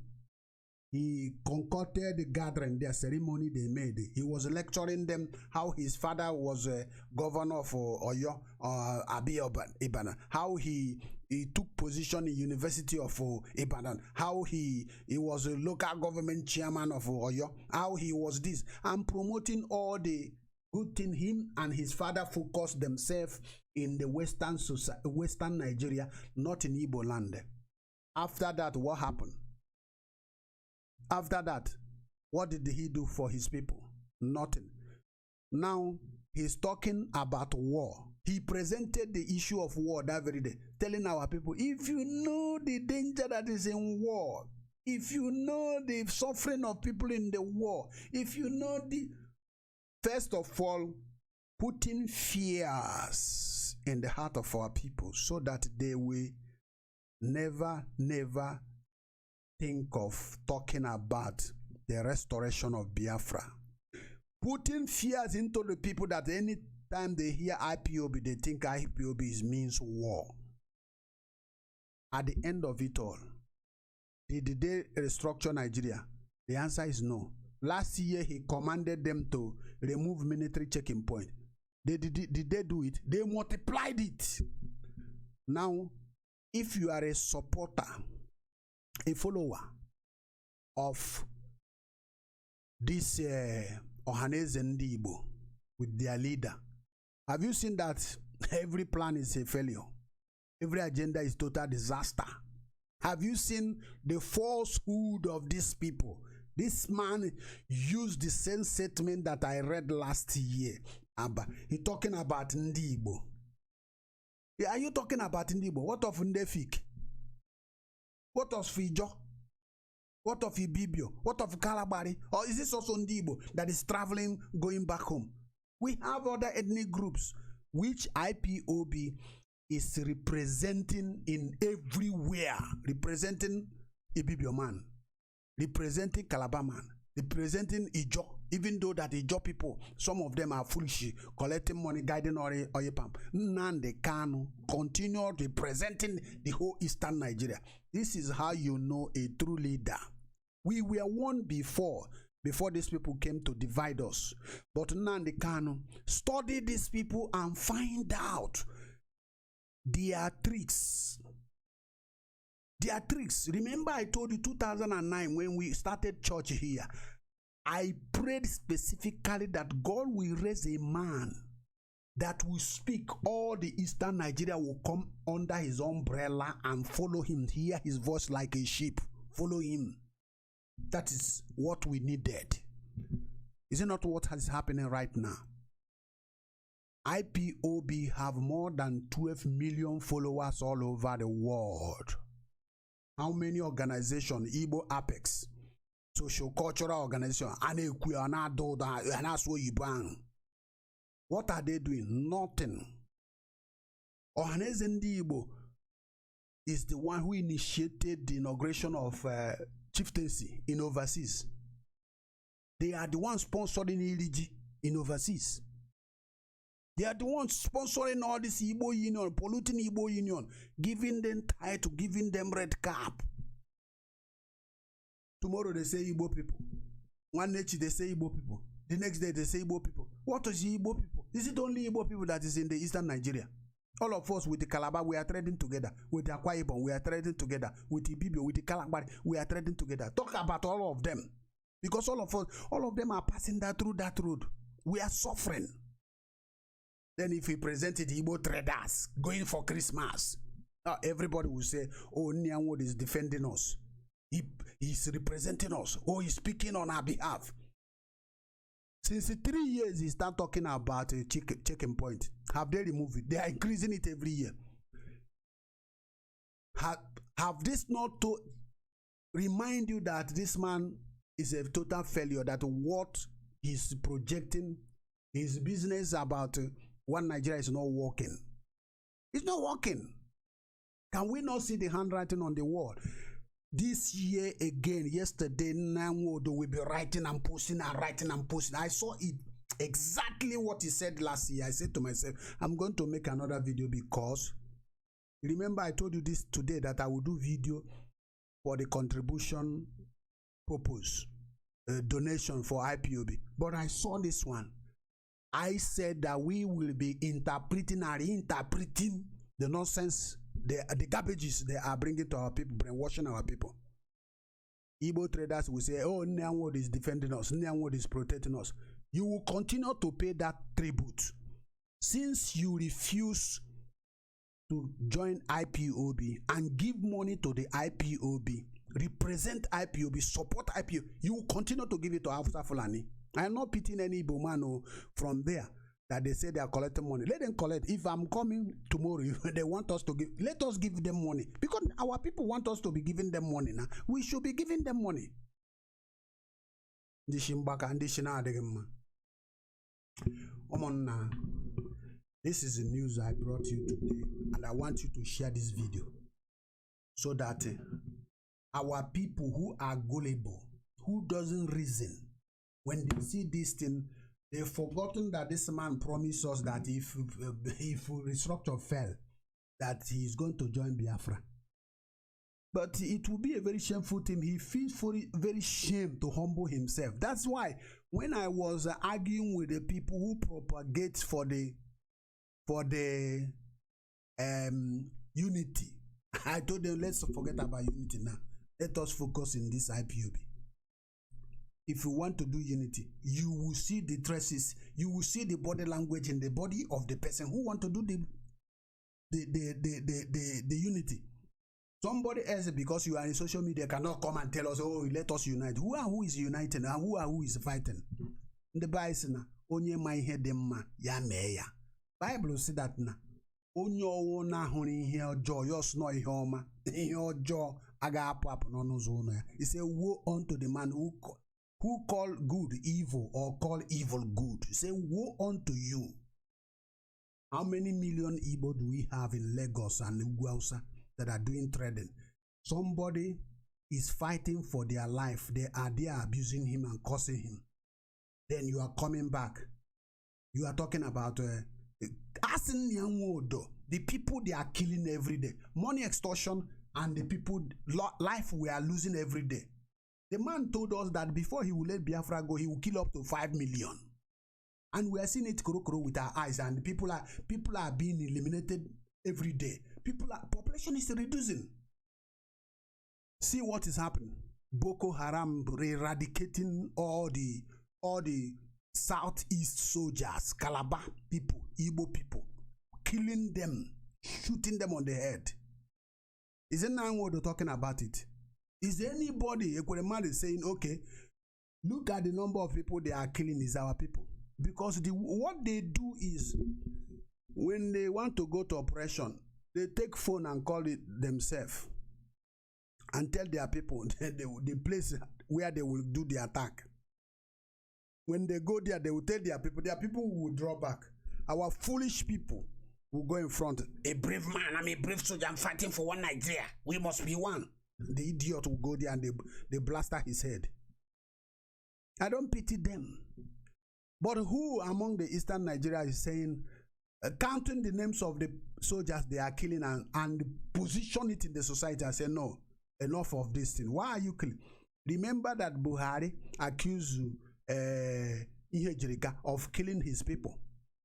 Speaker 1: he concocted the gathering, their ceremony they made. He was lecturing them how his father was a governor of Oyo, Ibadan, how he took position in University of Ibadan, how he was a local government chairman of Oyo, how he was this, and promoting all the good thing. Him and his father focused themselves in the Western Nigeria, not in Igbo land. After that, what happened? After that, what did he do for his people? Nothing. Now, he's talking about war. He presented the issue of war that very day, telling our people, if you know the danger that is in war, if you know the suffering of people in the war, if you know the... First of all, putting fears in the heart of our people so that they will never think of talking about the restoration of Biafra? Putting fears into the people that anytime they hear IPOB, they think IPOB means war. At the end of it all, did they restructure Nigeria? The answer is no. Last year, he commanded them to remove military checking point. Did they do it? They multiplied it. Now, if you are a supporter, a follower of this Ohaneze Ndi Igbo with their leader, have you seen that every plan is a failure? Every agenda is total disaster. Have you seen the falsehood of these people? This man used the same statement that I read last year. He talking about Ndi Igbo. Are you talking about Ndi Igbo? What of Ndefik? What of Fijo? What of Ibibio? What of Kalabari? Or is this also Ndi Igbo that is traveling, going back home? We have other ethnic groups which IPOB is representing in everywhere. Representing Ibibio man, representing Calabar man, representing Ijo, even though that Ijo people, some of them are foolish, collecting money, guiding oil pump. Nnamdi Kanu continue representing the whole eastern Nigeria. This is how you know a true leader. We were warned before these people came to divide us. But Nnamdi Kanu, study these people and find out their tricks. Their tricks. Remember I told you 2009 when we started church here, I prayed specifically that God will raise a man that will speak. All the eastern Nigeria will come under his umbrella and follow him, hear his voice like a sheep. Follow him. That is what we needed. Is it not what is happening right now? IPOB have more than 12 million followers all over the world. How many organizations? Igbo Apex, social cultural organization, what are they doing? Nothing. Ohaneze Ndi Igbo is the one who initiated the inauguration of chieftaincy in overseas. They are the ones sponsoring ELG in overseas. They are the ones sponsoring all this Igbo Union, polluting Igbo Union, giving them title, giving them red cap. Tomorrow they say Igbo people. One day they say Igbo people. The next day they say Igbo people. What is Igbo people? Is it only Igbo people that is in the eastern Nigeria? All of us with the Calabar, we are trading together. With the Akwa Ibom, we are trading together. With the Ibibio, with the Calabar, we are trading together. Talk about all of them. Because all of us, all of them are passing through that road. We are suffering. Then if we presented Igbo Tradewrs going for Christmas, everybody will say, oh, Nnia Nwodo is defending us. He's representing us. Oh, he's speaking on our behalf. Since 3 years, he start talking about a checking point. Have they removed it? They are increasing it every year. Have this not to remind you that this man is a total failure, that what he's projecting, his business about one Nigeria is not working. It's not working. Can we not see the handwriting on the wall? This year again, yesterday, Nnia Nwodo will be writing and posting and writing and posting. I saw it exactly what he said last year. I said to myself, I'm going to make another video because remember I told you this today that I will do video for the contribution purpose, donation for IPOB. But I saw this one. I said that we will be interpreting and reinterpreting the nonsense, the garbages they are bringing to our people, brainwashing our people. Igbo traders will say, oh, Nnia Nwodo is defending us, Nnia Nwodo is protecting us. You will continue to pay that tribute. Since you refuse to join IPOB and give money to the IPOB, represent IPOB, support IPOB, you will continue to give it to Hausa Fulani. I am not pitying any Igbo man from there that they say they are collecting money. Let them collect. If I'm coming tomorrow, if they want us to give, let us give them money. Because our people want us to be giving them money now. We should be giving them money. This is the news I brought you today, and I want you to share this video so that our people who are gullible, who doesn't reason, when they see this thing, they've forgotten that this man promised us that if restructure fell, that he is going to join Biafra. But it will be a very shameful thing. He feels very shame to humble himself. That's why when I was arguing with the people who propagate for the unity, I told them, let's forget about unity now. Let us focus in this IPOB. If you want to do unity, you will see the traces, you will see the body language in the body of the person who want to do the unity. Somebody else, because you are in social media, cannot come and tell us, oh, let us unite. Who is uniting and who is fighting? The Bible onye ma ihe dị mma ya mee ya. Bible say that na onye ọwụ na ahụrụ ihe ọjọọ ya ọsọ nọ ihe ọma ihe ọjọọ aga apụ n'ọnụ ụzọ ụlọ ya. He say, woe unto the man who call good evil or call evil good. He say, woe unto you. How many million Igbo do we have in Lagos and Ugwusa that are doing trading? Somebody is fighting for their life. They are there abusing him and cursing him. Then you are coming back. You are talking about Nnia Nwodo, the people they are killing every day. Money extortion and the people, life we are losing every day. The man told us that before he will let Biafra go, he will kill up to 5 million. And we are seeing it with our eyes, and people are being eliminated every day. Population is reducing. See what is happening. Boko Haram eradicating all the Southeast soldiers, Calabar people, Igbo people, killing them, shooting them on the head. Is it Nnia Nwodo talking about it? Is anybody, Ekweremadu, is saying, okay, look at the number of people they are killing is our people? Because what they do is, when they want to go to operation, they take phone and call it themselves and tell their people the place where they will do the attack. When they go there, they will tell their people will draw back. Our foolish people will go in front. A brave man, I'm a brave soldier, I'm fighting for one Nigeria. We must be one. The idiot will go there and they blaster his head. I don't pity them. But who among the Eastern Nigeria is saying, counting the names of the soldiers they are killing and position it in the society and say, no, enough of this thing. Why are you killing? Remember that Buhari accused Ihejirika of killing his people.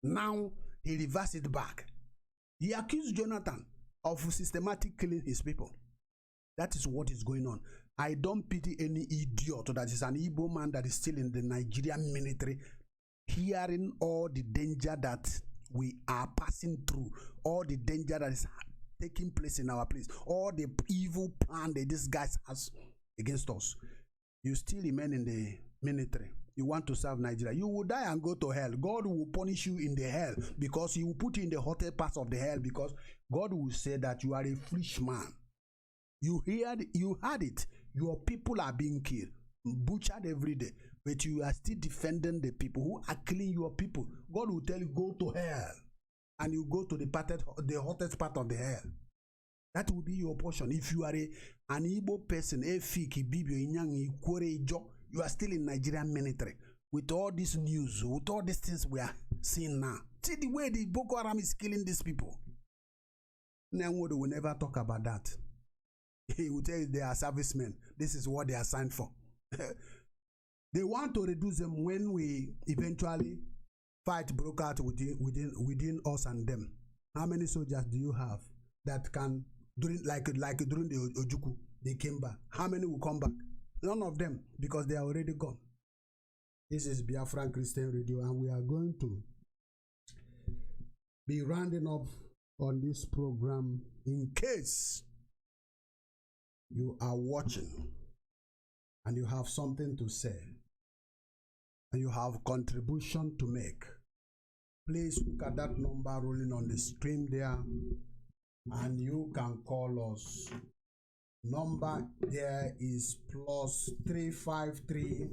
Speaker 1: Now he reversed it back. He accused Jonathan of systematic killing his people. That is what is going on. I don't pity any idiot that is an Igbo man that is still in the Nigerian military, hearing all the danger that we are passing through, all the danger that is taking place in our place, all the evil plan that this guy has against us. You still remain in the military. You want to serve Nigeria. You will die and go to hell. God will punish you in the hell because he will put you in the hottest parts of the hell, because God will say that you are a foolish man. You had it. Your people are being killed, butchered every day, but you are still defending the people who are killing your people. God will tell you, go to hell, and you go to the hottest part of the hell. That will be your portion. If you are an Igbo person, you are still in Nigerian military with all this news, with all these things we are seeing now. See the way the Boko Haram is killing these people. Nnia Nwodo will never talk about that. He will tell you they are servicemen. This is what they are signed for. They want to reduce them when we eventually fight broke out within us and them. How many soldiers do you have that can, during the Ojukwu, they came back? How many will come back? None of them, because they are already gone. This is Biafran Christian Radio, and we are going to be rounding up on this program in case you are watching and you have something to say and you have contribution to make. Please look at that number rolling on the stream there, and you can call us. Number there is +353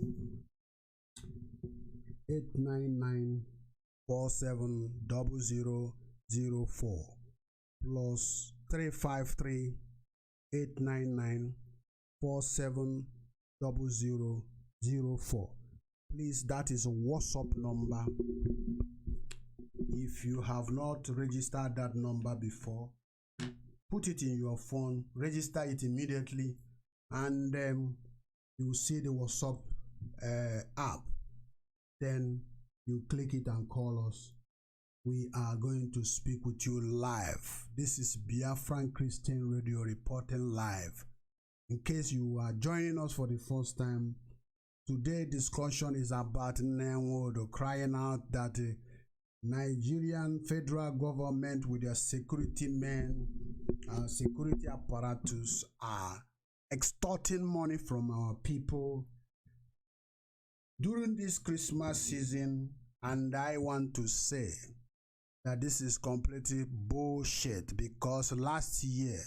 Speaker 1: 899 470004 +353 899 470004. Please, that is a WhatsApp number. If you have not registered that number before, put it in your phone, register it immediately, and you will see the WhatsApp app. Then you click it and call us. We are going to speak with you live. This is Biafran Christian Radio reporting live. In case you are joining us for the first time, today's discussion is about Nnia Nwodo crying out that the Nigerian federal government with their security men and security apparatus are extorting money from our people during this Christmas season. And I want to say that this is completely bullshit, because last year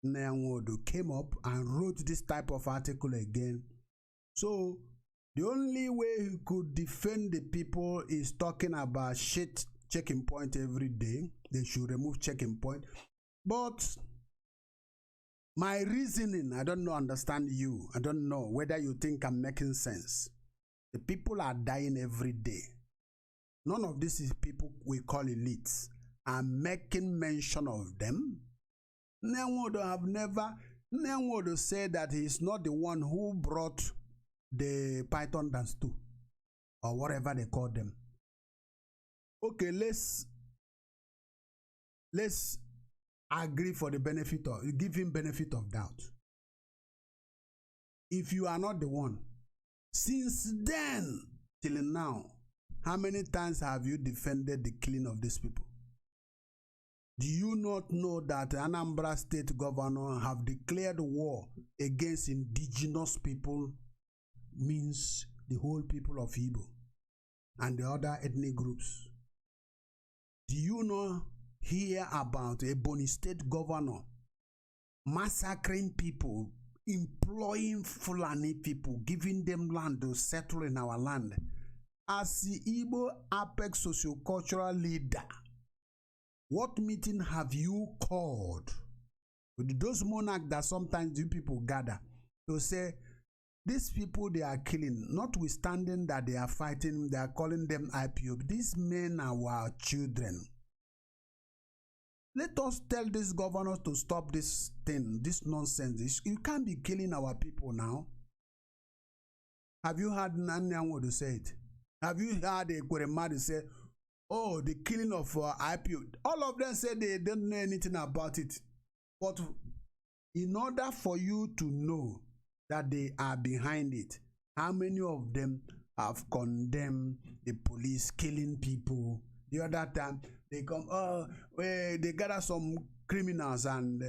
Speaker 1: Nnia Nwodo came up and wrote this type of article again. So the only way he could defend the people is talking about shit checking point every day. They should remove checking point. But my reasoning, I don't understand you. I don't know whether you think I'm making sense. The people are dying every day. None of this is people we call elites. I'm making mention of them. Nnia Nwodo said that he's not the one who brought the Python dance too, or whatever they call them. Okay, let's agree for the benefit of, give him benefit of doubt. If you are not the one, since then till now, how many times have you defended the killing of these people? Do you not know that Anambra State Governor have declared war against indigenous people, means the whole people of Igbo and the other ethnic groups? Do you not hear about a Ebonyi State Governor massacring people, employing Fulani people, giving them land to settle in our land? As the Igbo apex sociocultural leader, what meeting have you called with those monarchs that sometimes you people gather to say, these people they are killing, notwithstanding that they are fighting, they are calling them IPOB. These men are our children. Let us tell these governors to stop this thing, this nonsense. You can't be killing our people now. Have you heard Nnia Nwodo say it? Have you heard a Kweremadu say, oh, the killing of IPO? All of them say they don't know anything about it. But in order for you to know that they are behind it, how many of them have condemned the police killing people? The other time they come, they gather some criminals and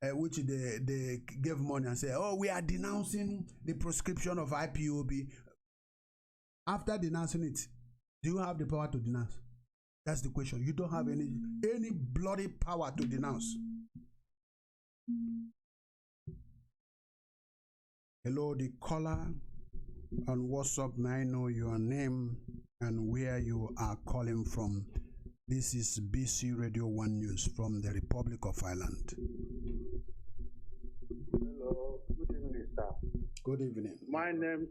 Speaker 1: which they gave money and say, oh, we are denouncing the proscription of IPOB. After denouncing it, do you have the power to denounce? That's the question. You don't have any bloody power to denounce. Hello, the caller on WhatsApp. May I know your name and where you are calling from? This is BC Radio 1 News from the Republic of Ireland.
Speaker 2: Hello, good evening, sir.
Speaker 1: Good evening.
Speaker 2: My name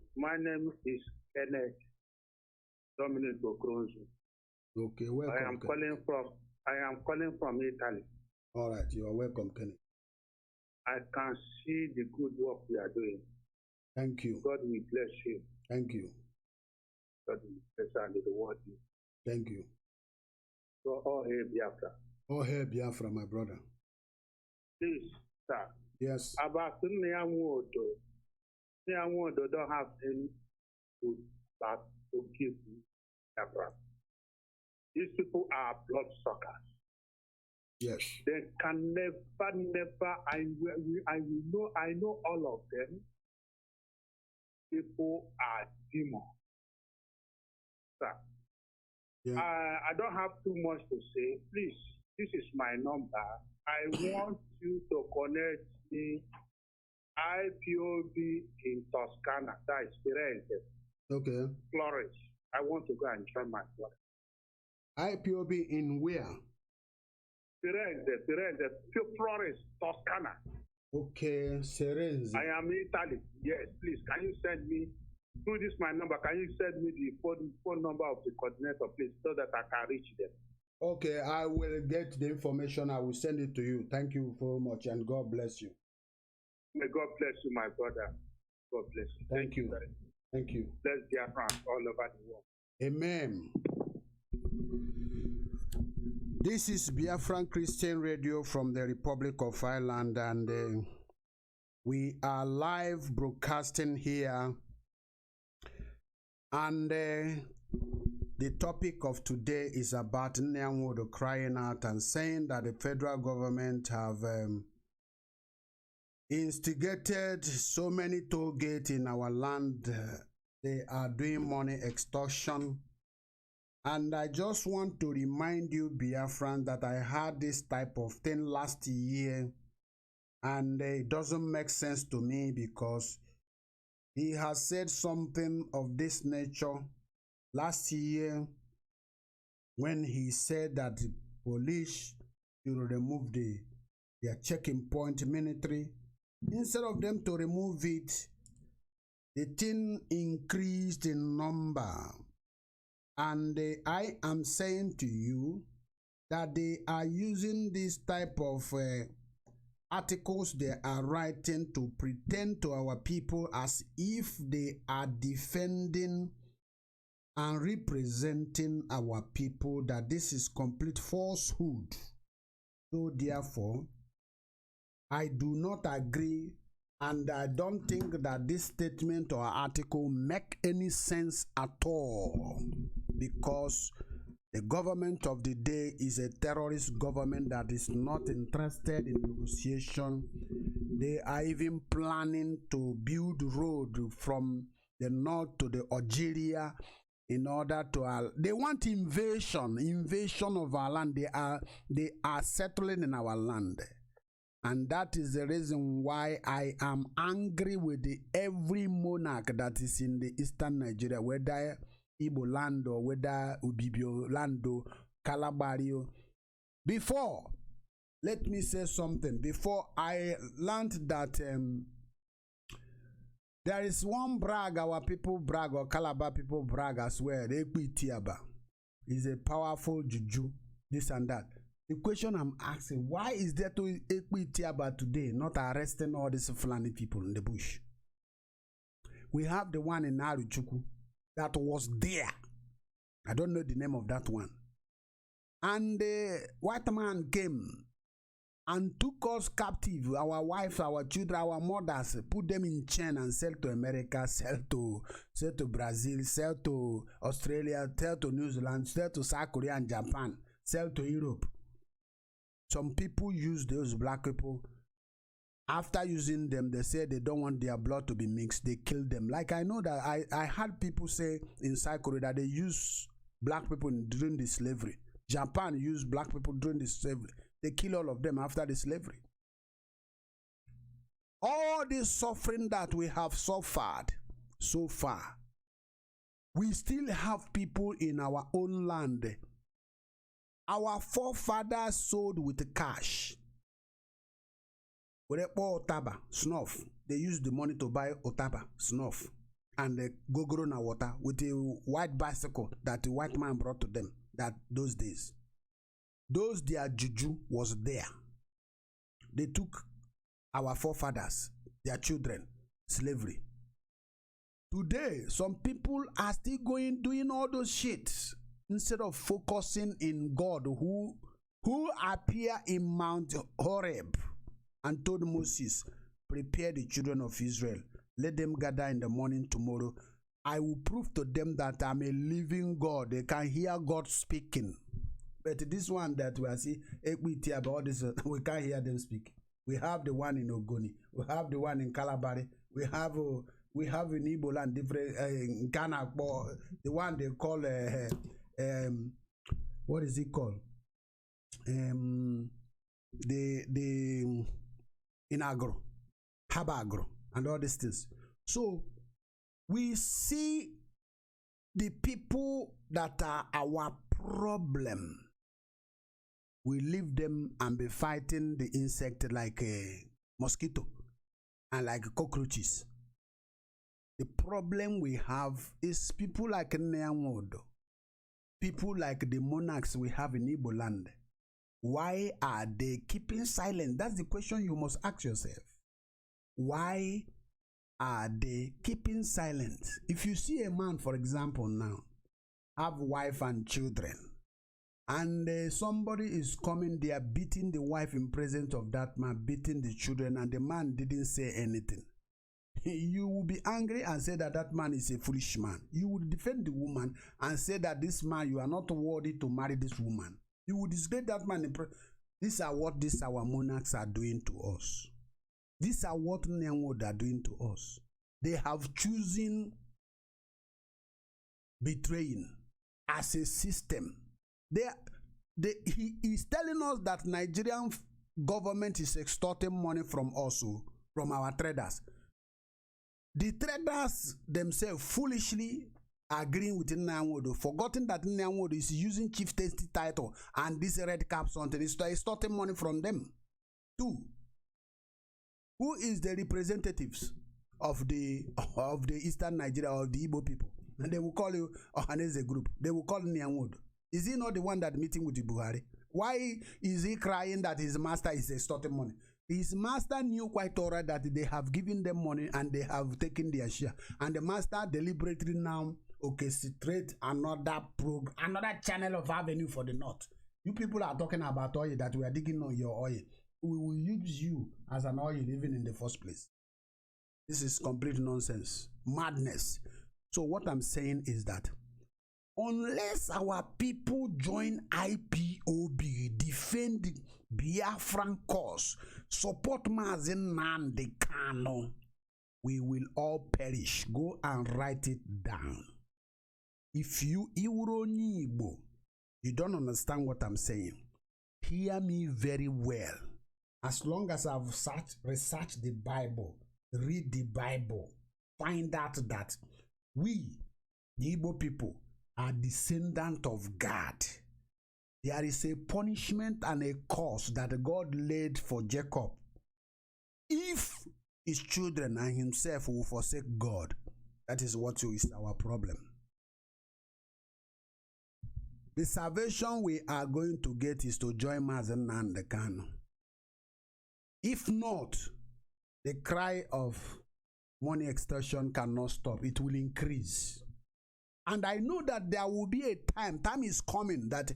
Speaker 2: is Kenneth Dominic Okronzu.
Speaker 1: Okay, welcome.
Speaker 2: I am calling from Italy.
Speaker 1: All right, you are welcome, Kenneth.
Speaker 2: I can see the good work we are doing.
Speaker 1: Thank you.
Speaker 2: God will bless you.
Speaker 1: Thank you.
Speaker 2: God will bless and reward you.
Speaker 1: Thank you.
Speaker 2: So all hail Biafra.
Speaker 1: All hail Biafra, my brother.
Speaker 2: Please, sir.
Speaker 1: Yes.
Speaker 2: About Nnia Nwodo. Nnia Nwodo don't have any good back to give Biafra. These people are bloodsuckers.
Speaker 1: Yes.
Speaker 2: They can never. I know all of them. People are demons. Sir.
Speaker 1: Yeah.
Speaker 2: I don't have too much to say. Please, this is my number. I want you to connect me IPOB in Toscana. That is Firenze.
Speaker 1: Okay.
Speaker 2: Flores. I want to go and join my brother.
Speaker 1: IPOB in where?
Speaker 2: Firenze, Flores, Toscana.
Speaker 1: Okay, Serenzi.
Speaker 2: I am in Italy. Yes, please. Can you send me through this my number? Can you send me the phone number of the coordinator, please, so that I can reach them?
Speaker 1: Okay, I will get the information. I will send it to you. Thank you very much, and God bless you.
Speaker 2: May God bless you, my brother. God bless you.
Speaker 1: Thank you. Thank you.
Speaker 2: Bless Biafra all over the world.
Speaker 1: Amen. This is Biafran Christian Radio from the Republic of Ireland, and we are live broadcasting here. And the topic of today is about Nnia Nwodo crying out and saying that the federal government have instigated so many toll gates in our land. They are doing money extortion. And I just want to remind you, Biafran, that I had this type of thing last year, and it doesn't make sense to me because he has said something of this nature last year when he said that the police should remove their checking point military. Instead of them to remove it, the thing increased in number. And I am saying to you that they are using this type of articles they are writing to pretend to our people as if they are defending and representing our people, that this is complete falsehood. So therefore, I do not agree, and I don't think that this statement or article make any sense at all, because the government of the day is a terrorist government that is not interested in negotiation. They are even planning to build road from the north to the Algeria in order to they want invasion of our land. They are settling in our land. And that is the reason why I am angry with every monarch that is in the eastern Nigeria, whether Igbo land or whether Ubibio land or Calabario. Before, let me say something. Before, I learned that there is one brag, our people brag, or Calabar people brag as well. Ekpitiaba is a powerful juju, this and that. The question I'm asking, why is there to Ekpitiaba today not arresting all these Fulani people in the bush? We have the one in Aruchuku that was there. I don't know the name of that one. And the white man came and took us captive, our wives, our children, our mothers, put them in chain and sell to America, sell to Brazil, sell to Australia, sell to New Zealand, sell to South Korea and Japan, sell to Europe. Some people use those black people. After using them, they say they don't want their blood to be mixed. They kill them. Like I know that I had people say in South Korea that they use black people during the slavery. Japan used black people during the slavery. They kill all of them after the slavery. All this suffering that we have suffered so far, we still have people in our own land. Our forefathers sold with cash. When they bought otaba, snuff, they used the money to buy otaba, snuff, and the gogoro water with a white bicycle that the white man brought to them those days. Their juju was there. They took our forefathers, their children, slavery. Today, some people are still doing all those shit instead of focusing in God who appeared in Mount Horeb and told Moses, prepare the children of Israel. Let them gather in the morning tomorrow. I will prove to them that I'm a living God. They can hear God speaking. But this one that we are seeing, about all this, we can't hear them speak. We have the one in Ogoni. We have the one in Calabari. We have in Igbo land different in Ghana. The one they call what is it called? The in Agro, Habagro, and all these things. So we see the people that are our problem. We leave them and be fighting the insect like mosquito, and like cockroaches. The problem we have is people like Nnia Nwodo, people like the monarchs we have in Igbo land. Why are they keeping silent? That's the question you must ask yourself. Why are they keeping silent? If you see a man, for example, now, have wife and children, and somebody is coming there beating the wife in presence of that man, beating the children, and the man didn't say anything, you will be angry and say that that man is a foolish man. You will defend the woman and say that this man, you are not worthy to marry this woman. You will disgrace that man. These are what our monarchs are doing to us. These are what Nnia Nwodo are doing to us. They have chosen betraying as a system. He is telling us that Nigerian government is extorting money from us, from our traders. The traders themselves foolishly agreeing with Nnia Nwodo, forgotten that Nnia Nwodo is using chieftaincy title and this red cap something is extorting money from them. Two, who is the representatives of the Eastern Nigeria, of the Igbo people? And they will call you Ohaneze group. They will call Nnia Nwodo. Is he not the one that meeting with the Buhari? Why is he crying that his master is extorting money? His master knew quite alright that they have given them money and they have taken their share. And the master deliberately now orchestrate another program, another channel of avenue for the north. You people are talking about oil, that we are digging on your oil. We will use you as an oil even in the first place. This is complete nonsense, madness. So what I'm saying is that unless our people join IPOB, defend the Biafran cause, support Mazen Nnamdi Kanu, we will all perish. Go and write it down. If you Igbo, you don't understand what I'm saying, hear me very well. As long as I've researched the Bible, read the Bible, find out that we, the Igbo people, are descendant of God. There is a punishment and a curse that God laid for Jacob if his children and himself will forsake God. That is what is our problem. The salvation we are going to get is to join Mazen Nnamdi Kanu. If not, the cry of money extortion cannot stop. It will increase. And I know that there will be a time is coming, that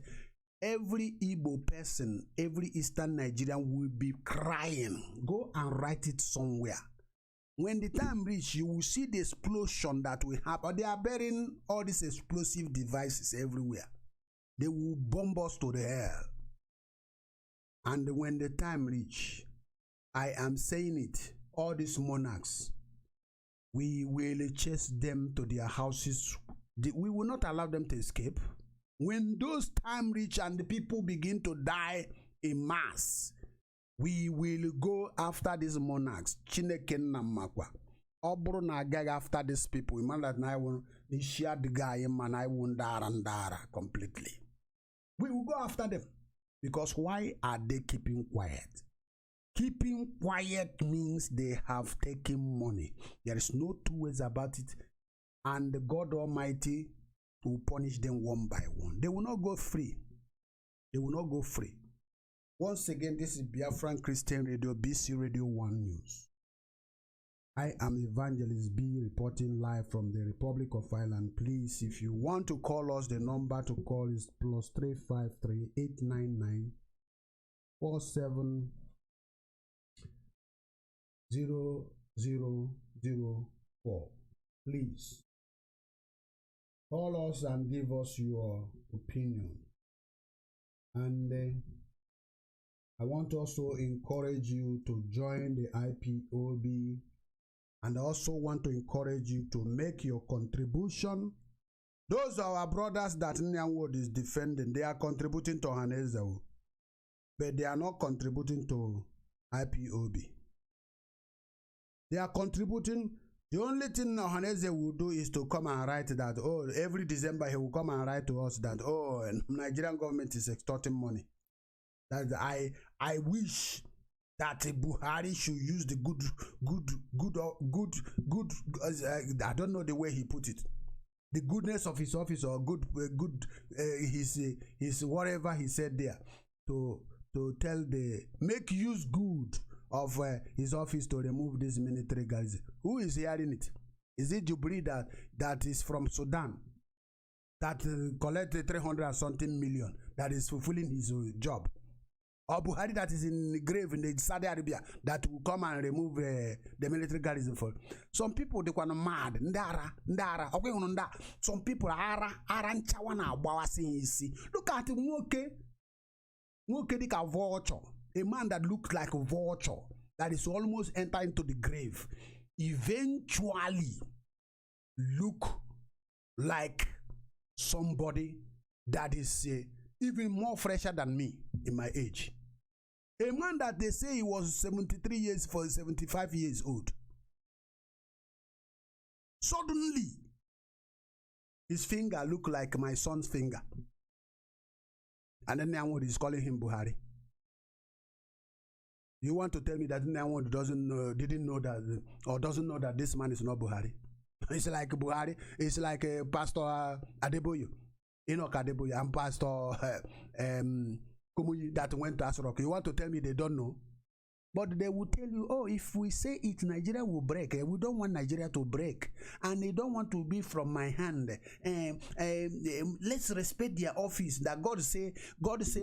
Speaker 1: every Igbo person, every Eastern Nigerian will be crying. Go and write it somewhere. When the time reaches, you will see the explosion that will happen. They are burying all these explosive devices everywhere. They will bomb us to the hell. And when the time reaches, I am saying it, all these monarchs, we will chase them to their houses. We will not allow them to escape. When those time reach and the people begin to die in mass, we will go after these monarchs. Chineke Namakwa. Obro na gag after these people. Man that I will share the guy man I won't dara completely. We will go after them. Because why are they keeping quiet? Keeping quiet means they have taken money. There is no two ways about it. And God Almighty will punish them one by one. They will not go free. They will not go free. Once again, this is Biafran Christian Radio, BC Radio 1 News. I am Evangelist B, reporting live from the Republic of Ireland. Please, if you want to call us, the number to call is +353 899 470004. Please call us and give us your opinion. And I want to also encourage you to join the IPOB, and I also want to encourage you to make your contribution. Those are our brothers that Nnia Nwodo is defending. They are contributing to Ohaneze, but they are not contributing to IPOB. They are contributing. The only thing Ohaneze will do is to come and write that, oh, every December he will come and write to us that, oh, Nigerian government is extorting money. That I wish that Buhari should use the I don't know the way he put it, the goodness of his office or his whatever he said there to tell make use good of his office to remove these military guys. Who is hearing it? Is it Jubri that is from Sudan that collected 300 something million that is fulfilling his job? Or Buhari that is in the grave in the Saudi Arabia that will come and remove the military garrison for? Some people they want mad. Ndara. Okay, some people are nchawana abawasi isi. Look at Nwoke dika vulture. A man that looks like a vulture that is almost enter into the grave. Eventually look like somebody that is even more fresher than me in my age. A man that they say he was 73 years for 75 years old. Suddenly, his finger look like my son's finger. And then Nnia Nwodo is calling him Buhari. You want to tell me that Nnia Nwodo didn't know that, or doesn't know that this man is not Buhari? It's like Buhari. It's like Pastor Adeboye, Enoch Adeboye, and Pastor Kumuyi that went to Asrock. You want to tell me they don't know? But they will tell you, oh, if we say it, Nigeria will break. We don't want Nigeria to break. And they don't want to be from my hand. Let's respect their office. That God say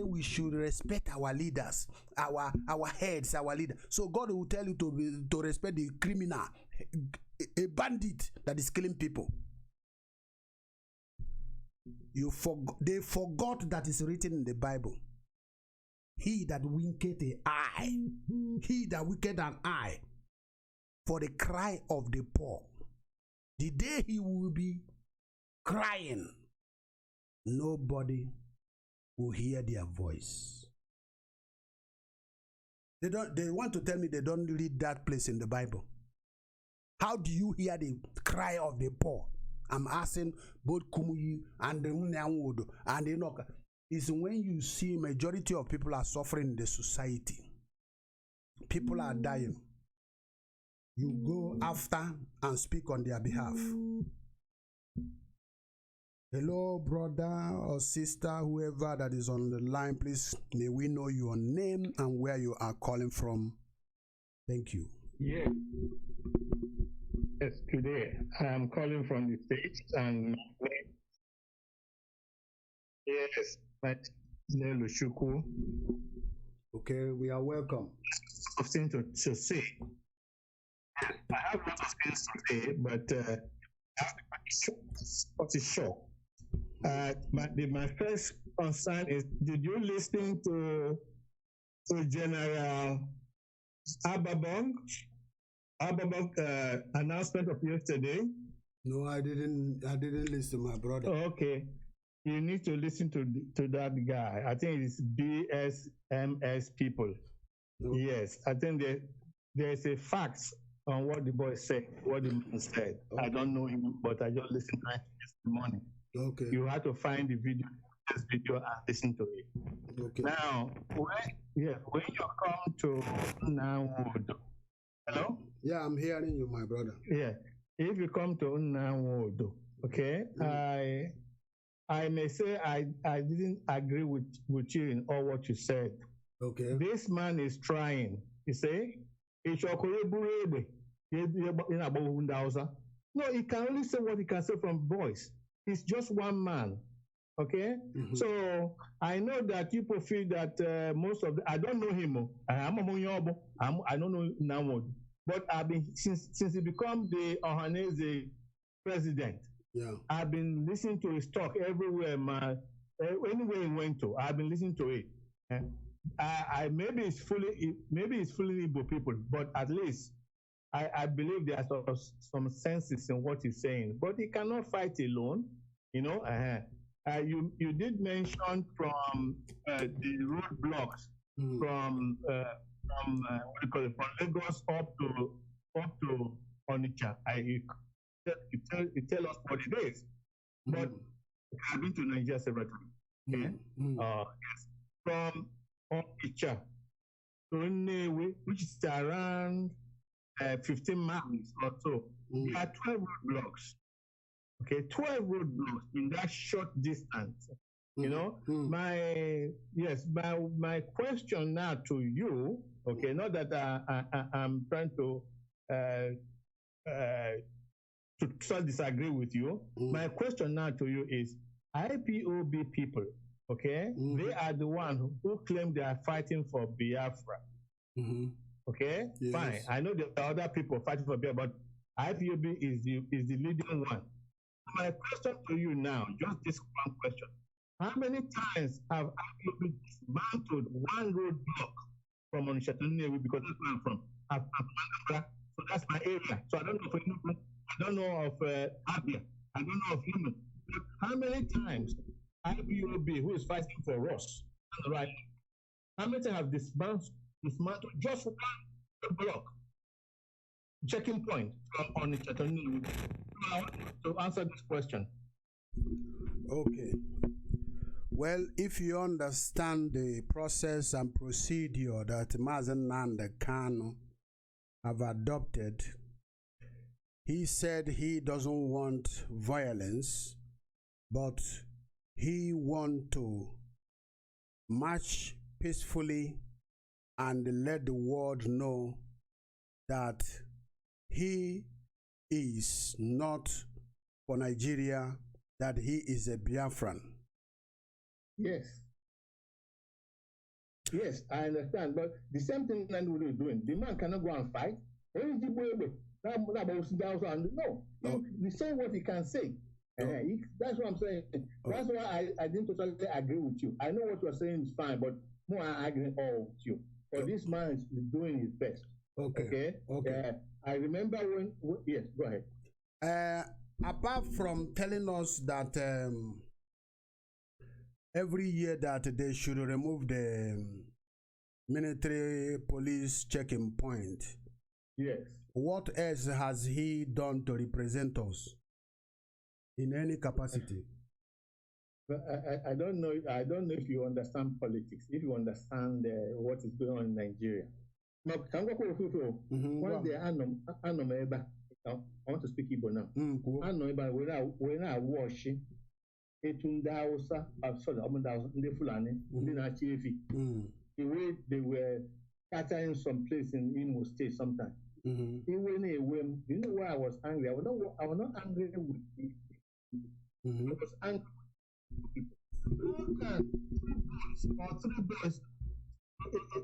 Speaker 1: we should respect our leaders, our heads, our leaders. So God will tell you to respect the criminal, a bandit that is killing people. They forgot that is written in the Bible. He that winketh an eye, he that winketh an eye for the cry of the poor, the day he will be crying, nobody will hear their voice. They want to tell me they don't read that place in the Bible. How do you hear the cry of the poor? I'm asking both Kumuyi and Nnia Nwodo and Enoch. Is when you see majority of people are suffering in the society. People are dying. You go after and speak on their behalf. Hello, brother or sister, whoever that is on the line, please, may we know your name and where you are calling from. Thank you.
Speaker 3: Yes. Yes, today I am calling from the States and yes, my name is Shuku.
Speaker 1: Okay, we are welcome.
Speaker 3: Something to say. I have a lot of things to say, but I have to cut it short. My first concern is: did you listen to General Ababong announcement of yesterday?
Speaker 1: No, I didn't listen, my brother.
Speaker 3: Okay. You need to listen to that guy. I think it's BSMS people. Okay. Yes, I think there's a fact on what the boy said, what the man said. Okay. I don't know him, but I just listened to it this morning. Okay. You have to find the video and listen to it. Okay. Now, when you come to Nnia Nwodo, hello?
Speaker 1: Yeah, I'm hearing you, my brother.
Speaker 3: Yeah, if you come to Nnia Nwodo, okay, I may say I didn't agree with you in all what you said. Okay. This man is trying. You say, no, he can only say what he can say from voice. He's just one man. Okay? Mm-hmm. So I know that people feel that most of I don't know him. I don't know now. But I've been since he become the Ohanese president. Yeah. I've been listening to his talk everywhere, man. Anywhere he went to, I've been listening to it. Maybe it's fully Igbo people, but at least I believe there are some senses in what he's saying. But he cannot fight alone, you know. You did mention from the roadblocks from what do you call it, from Lagos up to Onitsha. You tell us what it is. But I've been to Nigeria several times. Okay? Yes. From Onitsha to Nnewi, which is around 15 miles or so. There are 12 roadblocks. Okay, 12 roadblocks in that short distance. You know, my question now to you, okay, not that I'm trying to disagree with you. My question now to you is IPOB people, okay, they are the ones who claim they are fighting for Biafra. Okay, yes. Fine. I know there are other people fighting for Biafra, but IPOB is the leading one. My question to you now, just this one question. How many times have IPOB dismantled one roadblock from Onitsha to Nnewi, because that's where I'm from. I'm from Anambra, so that's my area. So I don't know of Enugu, I don't know of Abia, I don't know of Imo. But how many times IPOB, who is fighting for us, right? How many times have dismantled just one block checking point from Onitsha to Nnewi? I want to answer this question.
Speaker 1: Okay. Well, if you understand the process and procedure that Mazen Nanda Kanu have adopted, he said he doesn't want violence, but he wants to march peacefully and let the world know that he is not for Nigeria, that he is a Biafran.
Speaker 3: Yes. Yes, I understand. But the same thing Nnia Nwodo is doing. The man cannot go and fight. No. He say what he can say. That's what I'm saying. That's why I didn't totally agree with you. I know what you're saying is fine, but more I agree all with you. But this man is doing his best. Okay. I remember when yes, go ahead.
Speaker 1: Apart from telling us that every year that they should remove the military police checking point.
Speaker 3: Yes.
Speaker 1: What else has he done to represent us in any capacity?
Speaker 3: But I don't know. I don't know if you understand politics. If you understand what is going on in Nigeria. Now, I want to speak Igbo now. When I wash etu ndị Hausa, ndị Fulani, ndị na-achị efi, the way they were scattering some place in Imo State sometimes. You know why I was angry? I was not angry with people. I was angry with people. How can 3 boys,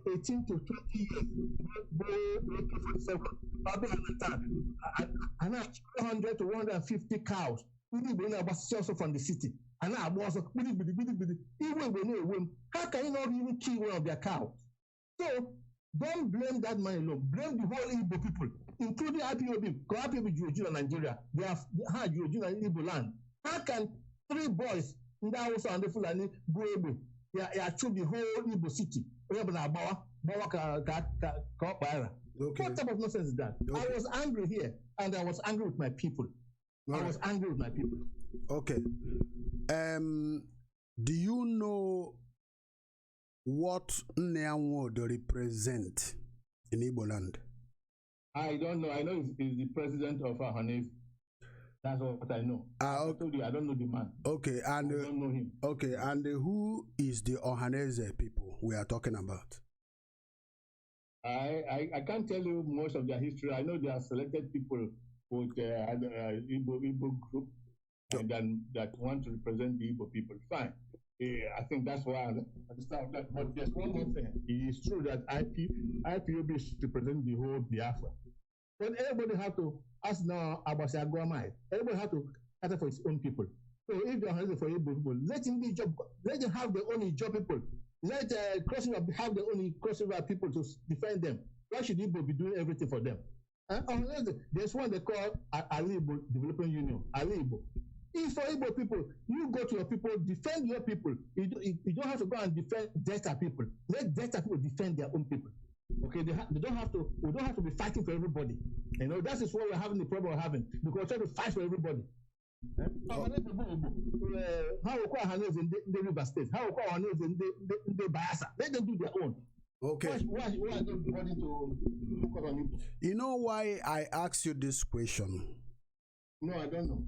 Speaker 3: 18 to 20 years, and 100 to 150 cows, also from the city. And I was how can you not even kill one of their cows? So don't blame that man alone. Blame the whole Igbo people, including IPOB, because IPOB Georgia and Nigeria. They have had Georgia and Igbo land. How can 3 boys in the house and the Fulani go able? They achieve the whole Igbo city. Okay. What type of nonsense is that? Okay. I was angry here, and I was angry with my people. I was angry with my people.
Speaker 1: Okay. Do you know what Nnia Nwodo represent in Igbo land?
Speaker 3: I don't know. I know he's the president of Ohanese. That's what I know. I told you I don't know the man.
Speaker 1: Okay, and
Speaker 3: I don't know him.
Speaker 1: Okay, and who is the Ohanese people we are talking about?
Speaker 3: I can't tell you most of their history. I know they are selected people with Igbo group and then that want to represent the Igbo people. Fine. I think that's why I understand that. But there's one more thing. It is true that IPOB is representing the whole Biafra. But everybody has to ask now about Agwamai. Everybody has to cater for his own people. So if they are hunting for Igbo people, let him be job. Let them have their own job people. Let Cross River have their own Cross River people to defend them. Why should Igbo be doing everything for them? There's one they call Ali Igbo Development Union. Ali Igbo. If for Igbo people, you go to your people, defend your people. You don't have to go and defend Delta people. Let Delta people defend their own people. Okay, they don't have to. We don't have to be fighting for everybody. You know, that is what we're having the problem we're having, because we're trying to fight for everybody. How in the River State? How in the Bayelsa? Let them do their own.
Speaker 1: Okay.
Speaker 3: Why nobody to focus on Igbo?
Speaker 1: You know why I asked you this question?
Speaker 3: No, I don't know.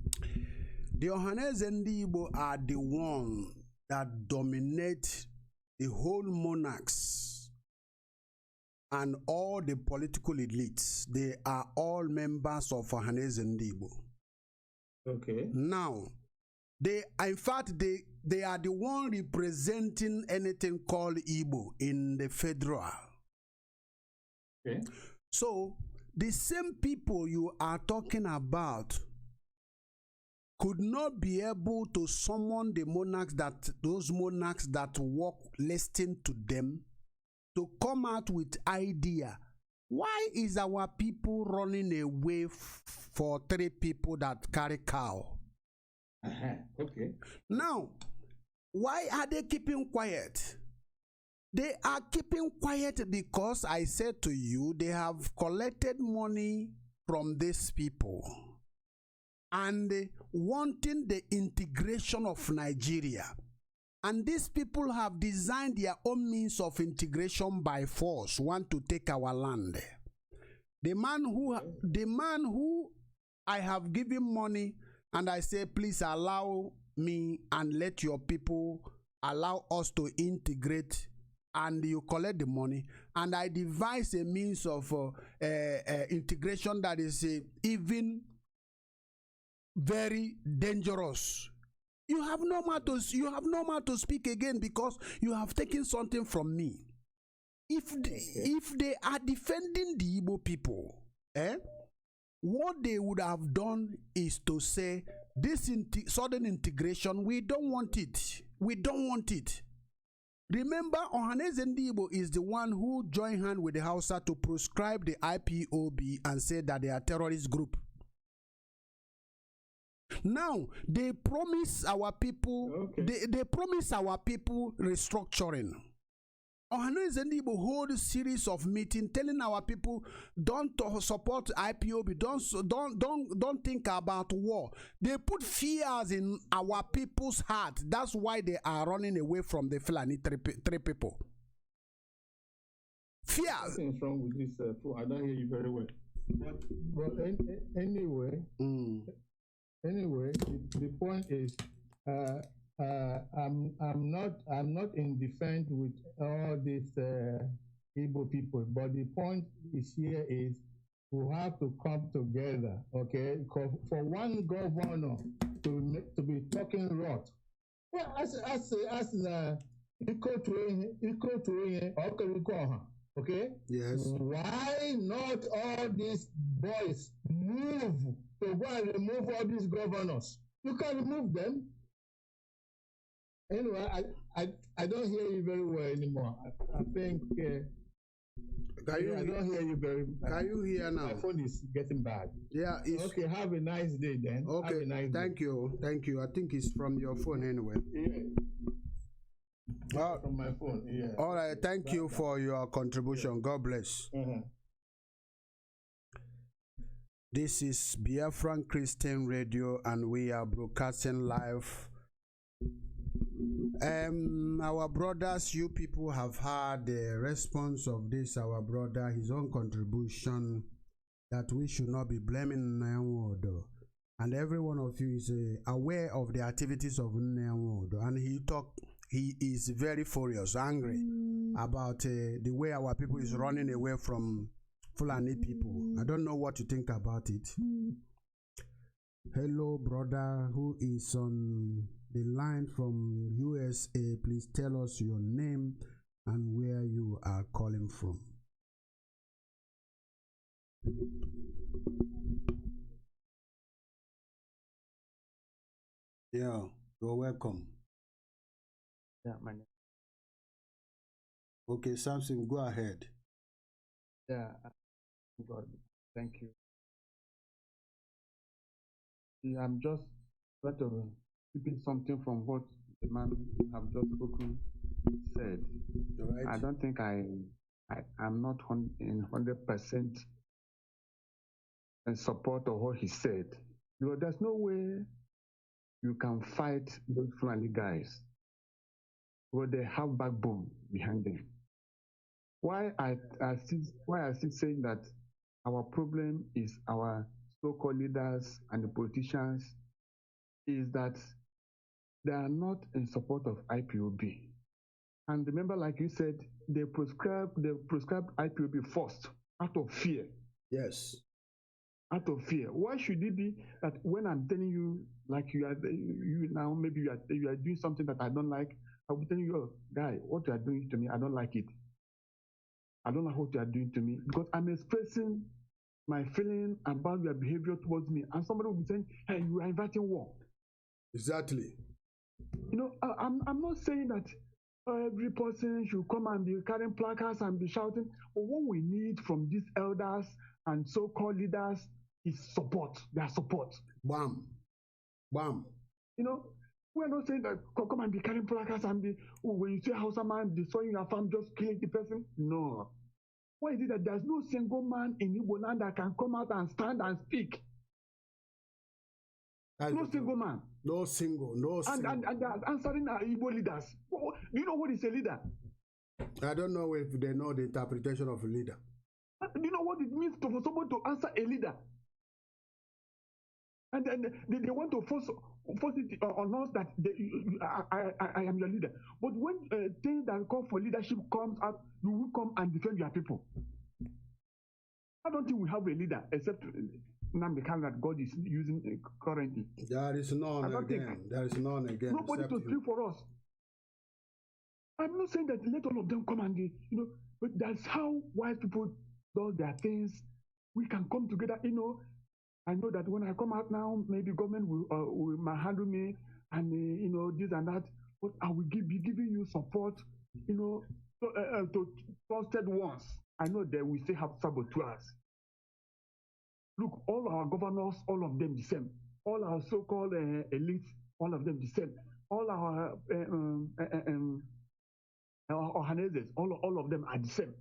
Speaker 1: The Ohaneze Ndi Igbo are the one that dominate the whole monarchs and all the political elites. They are all members of Ohaneze Ndi Igbo.
Speaker 3: Okay.
Speaker 1: Now, they are the one representing anything called Igbo in the federal.
Speaker 3: Okay.
Speaker 1: So the same people you are talking about could not be able to summon those monarchs that work listening to them to come out with idea. Why is our people running away for 3 people that carry cow?
Speaker 3: Okay.
Speaker 1: Now, why are they keeping quiet? They are keeping quiet because I said to you, they have collected money from these people and wanting the integration of Nigeria. And these people have designed their own means of integration by force, want to take our land. The man who I have given money and I say, please allow me and let your people allow us to integrate, and you collect the money, and I devise a means of integration that is even very dangerous. You have no more to speak again because you have taken something from me. If they are defending the Igbo people, what they would have done is to say, this sudden integration, we don't want it. We don't want it. Remember, Ohaneze Ndi Igbo is the one who joined hand with the Hausa to proscribe the IPOB and say that they are a terrorist group. Now, they promise our people, they promise our people restructuring. Ohaneze Ndi Igbo hold a series of meetings telling our people, don't support IPOB, don't think about war. They put fears in our people's heart. That's why they are running away from the Fulani 3 people. Fears.
Speaker 3: Nothing's wrong with this phone. I don't hear you very well. But anyway, the point is, I'm not in defense with all these Igbo people, but the point here is we have to come together, okay? For one governor to be talking rot, well, okay?
Speaker 1: Yes.
Speaker 3: Why not all these boys move to go and remove all these governors? You can remove them. Anyway, I don't hear you very well anymore. I think I don't hear you very well.
Speaker 1: Can you hear now?
Speaker 3: My phone is getting bad.
Speaker 1: Yeah.
Speaker 3: Okay, have a nice day then.
Speaker 1: Okay,
Speaker 3: have a nice
Speaker 1: thank
Speaker 3: day.
Speaker 1: you. Thank you. I think it's from your phone anyway.
Speaker 3: Yeah. From my phone, yeah.
Speaker 1: All right, thank you for your contribution. God bless. This is Biafran Christian Radio, and we are broadcasting live. Our brothers, you people have heard the response of this, our brother, his own contribution, that we should not be blaming Nnia Nwodo. And every one of you is aware of the activities of Nnia Nwodo. And he is very furious, angry about the way our people is running away from Fulani people. I don't know what you think about it. Hello, brother who is on the line from USA. Please tell us your name and where you are calling from. Yeah, you're welcome.
Speaker 4: Yeah, my name.
Speaker 1: Okay, Samson, go ahead.
Speaker 4: Yeah, God, thank you. Yeah, I'm just trying to keeping something from what the man have just spoken said.
Speaker 1: Right.
Speaker 4: I don't think I'm not in 100% in support of what he said. Because there's no way you can fight those Fulani guys, but they have backbone behind them. why I still saying that our problem is our so-called leaders and the politicians is that they are not in support of IPOB. And remember, like you said, they prescribed IPOB first out of fear.
Speaker 1: Yes.
Speaker 4: Out of fear. Why should it be that when I'm telling you, like you now, maybe you are doing something that I don't like, I'll be telling you, oh, guy, what you are doing to me, I don't like it. I don't like what you are doing to me because I'm expressing my feeling about your behavior towards me, and somebody will be saying, "Hey, you are inviting war."
Speaker 1: Exactly.
Speaker 4: You know, I'm not saying that every person should come and be carrying placards and be shouting. But what we need from these elders and so-called leaders is support. Their support.
Speaker 1: Bam, bam.
Speaker 4: You know, we're not saying that come and be carrying placards and be, when you say Hausa man destroying your farm, just killing the person. No. Why is it that there's no single man in Igbo land that can come out and stand and speak? No single man.
Speaker 1: No single.
Speaker 4: And they're answering our Igbo leaders. Do you know what is a leader?
Speaker 1: I don't know if they know the interpretation of a leader.
Speaker 4: Do you know what it means for someone to answer a leader? And then they want to force it on us that I am your leader. But when things that call for leadership comes out, you will come and defend your people. I don't think we have a leader except Nnamdi Kanu that God is using currently.
Speaker 1: There is none again. There is none again.
Speaker 4: Nobody to speak for us. I'm not saying that let all of them come and but that's how wise people do their things. We can come together, I know that when I come out now, maybe government will handle me and this and that, but I will be giving you support, to trusted ones. I know that we still have saboteurs. Look, all our governors, all of them the same. All our so-called elites, all of them the same. All our Ohanezes, all of them are the same.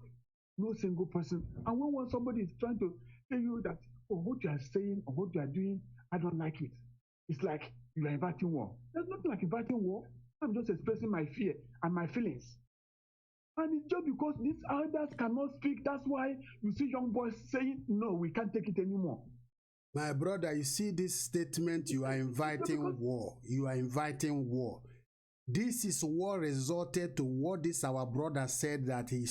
Speaker 4: No single person. And when somebody is trying to tell you that, what you are saying or what you are doing, I don't like it. It's like you are inviting war. There's nothing like inviting war. I'm just expressing my fear and my feelings. And it's just because these elders cannot speak. That's why you see young boys saying, no, we can't take it anymore.
Speaker 1: My brother, you see this statement, you are inviting war. You are inviting war. This is what resulted to what this our brother said, that he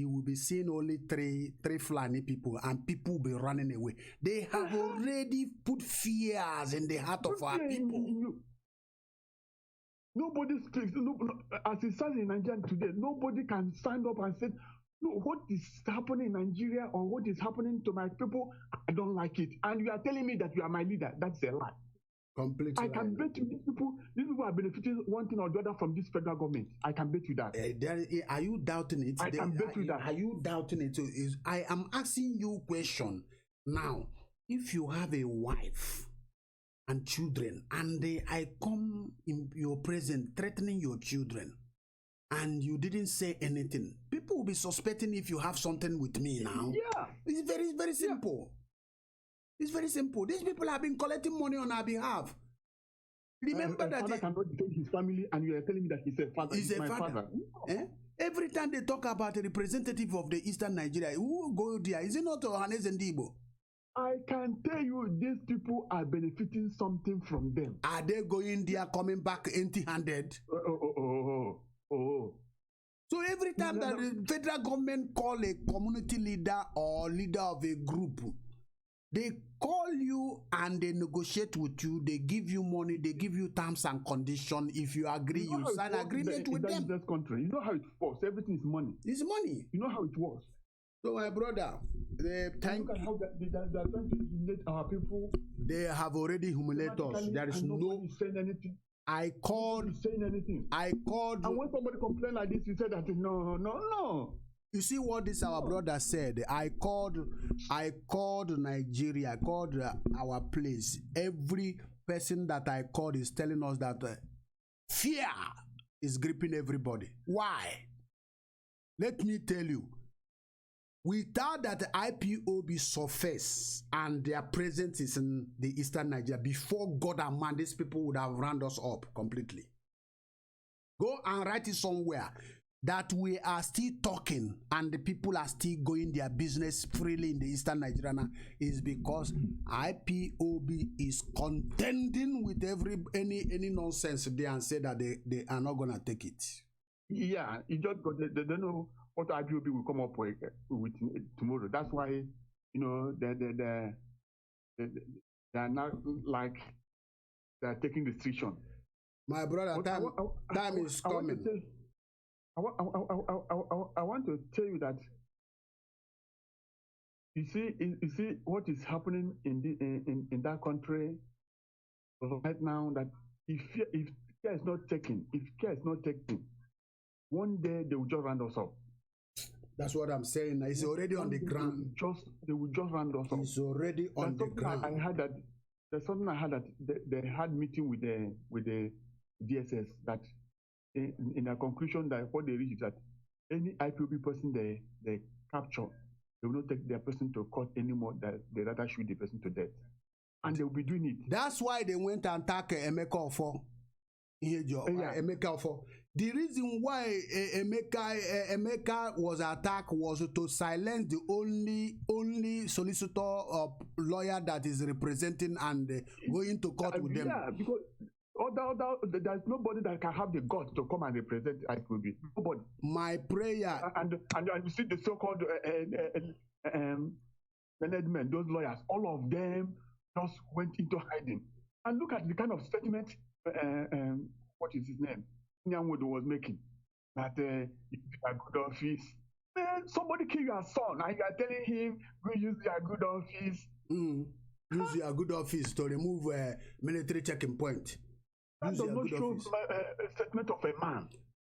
Speaker 1: will be seeing only three Fulani people and people will be running away. They have already put fears in the heart of our people.
Speaker 4: Nobody speaks. As it stands in Nigeria today, nobody can stand up and say, no, what is happening in Nigeria or what is happening to my people, I don't like it. And you are telling me that you are my leader. That's a lie.
Speaker 1: Completely.
Speaker 4: I can bet you these people are benefiting one thing or the other from this federal government. I can bet you that.
Speaker 1: Are you doubting it?
Speaker 4: I can bet you that.
Speaker 1: Are you doubting it? I am asking you a question now. If you have a wife and children, and I come in your presence threatening your children, and you didn't say anything, people will be suspecting if you have something with me now.
Speaker 4: Yeah.
Speaker 1: It's very, very simple. Yeah. It's very simple. These people have been collecting money on our behalf. Remember that
Speaker 4: father cannot defend his family, and you are telling me that he's a father.
Speaker 1: He's a father. Eh? Every time they talk about a representative of the Eastern Nigeria, who go there? Is it not Ohanes and Igbo?
Speaker 4: I can tell you, these people are benefiting something from them.
Speaker 1: Are they going there, coming back empty-handed? So every time that the federal government call a community leader or leader of a group, they call you and they negotiate with you. They give you money. They give you terms and conditions. If you agree, you sign agreement with them.
Speaker 4: In this country, you know how it works. Everything is money.
Speaker 1: It's money.
Speaker 4: You know how it works.
Speaker 1: So, my brother,
Speaker 4: they're trying to humiliate our people.
Speaker 1: They have already humiliated us. There is no
Speaker 4: saying anything.
Speaker 1: I called.
Speaker 4: Saying anything. And when somebody complains like this, you say that no.
Speaker 1: You see what this our brother said? I called Nigeria. I called our place. Every person that I called is telling us that fear is gripping everybody. Why? Let me tell you. Without that IPOB surface and their presence is in the Eastern Nigeria, before God and man, these people would have rounded us up completely. Go and write it somewhere. that we are still talking and the people are still going their business freely in the Eastern Nigeria now is because IPOB is contending with any nonsense there and say that they are not gonna take it.
Speaker 4: Yeah, it just got they don't know what IPOB will come up with tomorrow. That's why they are not like they are taking decision.
Speaker 1: My brother, time is coming.
Speaker 4: I want to tell you that you see what is happening in that country right now. That if care is not taken, one day they will just round us up.
Speaker 1: That's what I'm saying. It's already on the ground.
Speaker 4: They will just round us up.
Speaker 1: It's already on the ground.
Speaker 4: I heard that there's something I heard that they had meeting with the DSS that. In a conclusion, that what they reach is that any IPOB person they capture, they will not take their person to court anymore. That they rather shoot the person to death, and they will be doing it.
Speaker 1: That's why they went and attacked Emeka for Emeka for. The reason why Emeka was attacked was to silence the only solicitor lawyer that is representing and going to court with them.
Speaker 4: Yeah, because. There's nobody that can have the guts to come and represent IPOB. Nobody.
Speaker 1: My prayer.
Speaker 4: And you see the so-called men, those lawyers, all of them just went into hiding. And look at the kind of statement, what is his name? Nnia Nwodo was making. That if you are good office, man, somebody kill your son and you are telling him, go use your good office.
Speaker 1: Use your good office to remove military checking point.
Speaker 4: That does not show a statement of a man.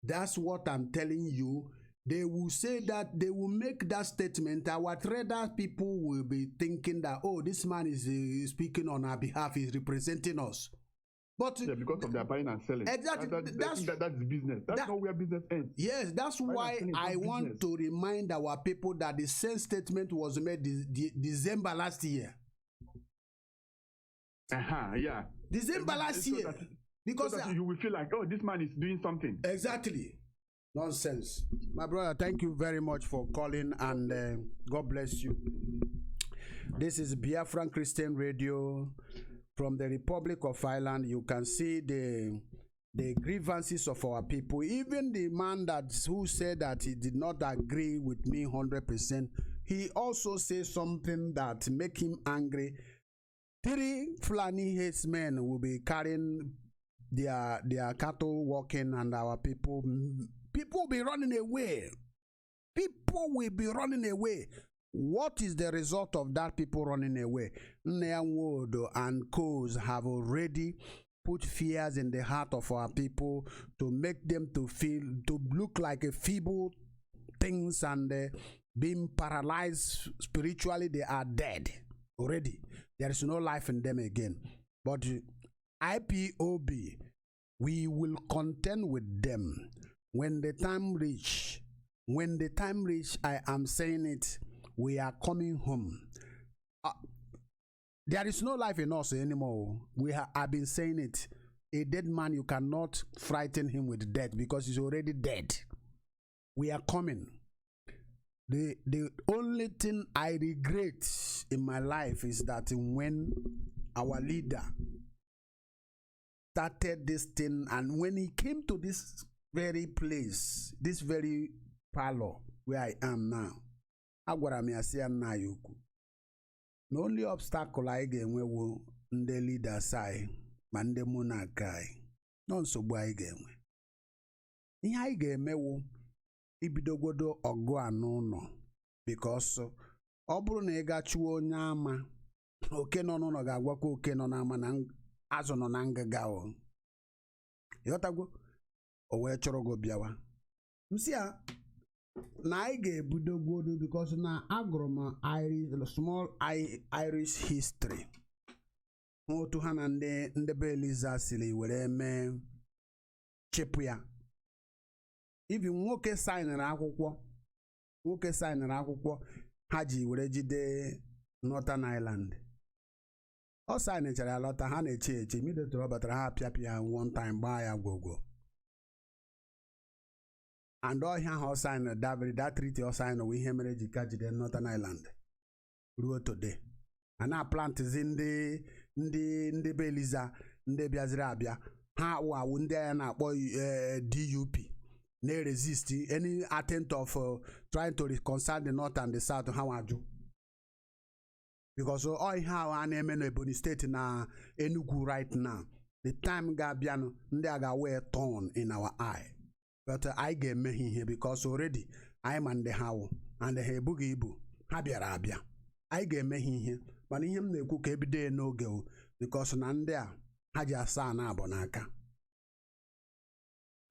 Speaker 1: That's what I'm telling you. They will say that they will make that statement. Our trader people will be thinking that, oh, this man is speaking on our behalf, he's representing us. But
Speaker 4: yeah, because of their buying and selling.
Speaker 1: Exactly.
Speaker 4: That's business. That's not where business ends.
Speaker 1: Yes, that's why I want to remind our people that the same statement was made December last year.
Speaker 4: Yeah.
Speaker 1: December last year. Because
Speaker 4: so that you will feel like, oh, this man is doing something.
Speaker 1: Exactly. Nonsense. My brother, thank you very much for calling and God bless you. This is Biafran Christian Radio from the Republic of Ireland. You can see the grievances of our people. Even the man who said that he did not agree with me 100%, he also said something that make him angry. 3 Fulani headsmen will be carrying their cattle walking, and our people will be running away. People will be running away. What is the result of that people running away? Nnia Nwodo and co have already put fears in the heart of our people to make them to look like a feeble things, and being paralyzed spiritually. They are dead already. There is no life in them again. But IPOB, we will contend with them when the time reach. When the time reach, I am saying it, we are coming home. There is no life in us anymore. I've been saying it. A dead man, you cannot frighten him with death because he's already dead. We are coming. The only thing I regret in my life is that when our leader started this thing, and when he came to this very place, this very parlor where I am now, agwara m ya sị ya nna ya ukwu, the only obstacle I ga-enwe ndị leaders anyị ma ndị monarch anyị, nọ nsogbu anyị ga-enwe. Ihe anyị ga-emewu ibidogodo ọgụ a n'ụlọ, because ọ bụrụ na ị gachuo onye ama, oke nọ n'ụlọ ga-agwakwa oke nọ n'ama na azụ nọ na ngịga o. Ịghọtago? O wee chọrọ go bịawa. Msi ya na anyị ga-ebidogodo, because na agụrụ m small Irish history. Otu ha na ndị be Eliza siri were mee chịpụ ya. Even nwoke signere akwụkwọ ha ji were jide Northern Ireland. Ọ signechara ya lọta, ha na-eche eche, immediately ọ batara ha apịapịa one time gbaa ya gwogwo. and all here ho sign that treaty or sign we ihe mere ji ka jide Northern Ireland ruo today. And now plant is in the Beliza, ndị bịaziri abịa ha wawu ndị a na-akpọ DUP na-resist any attempt of trying to reconcile the North and the South ha waju. Because all ihe ahụ a na-eme n'Ebonyi State na Enugu right now, the time ga-abịanụ ndị a ga-wee turn in our eye. But I ga-eme ihe because already I ma ndị ha wụ and ha ebughị ibu ha bịara abịa. I ga-eme ihe mana ihe m na-ekwu ka ebido n'oge because na ndị a ha ji asaa na abụ n'aka.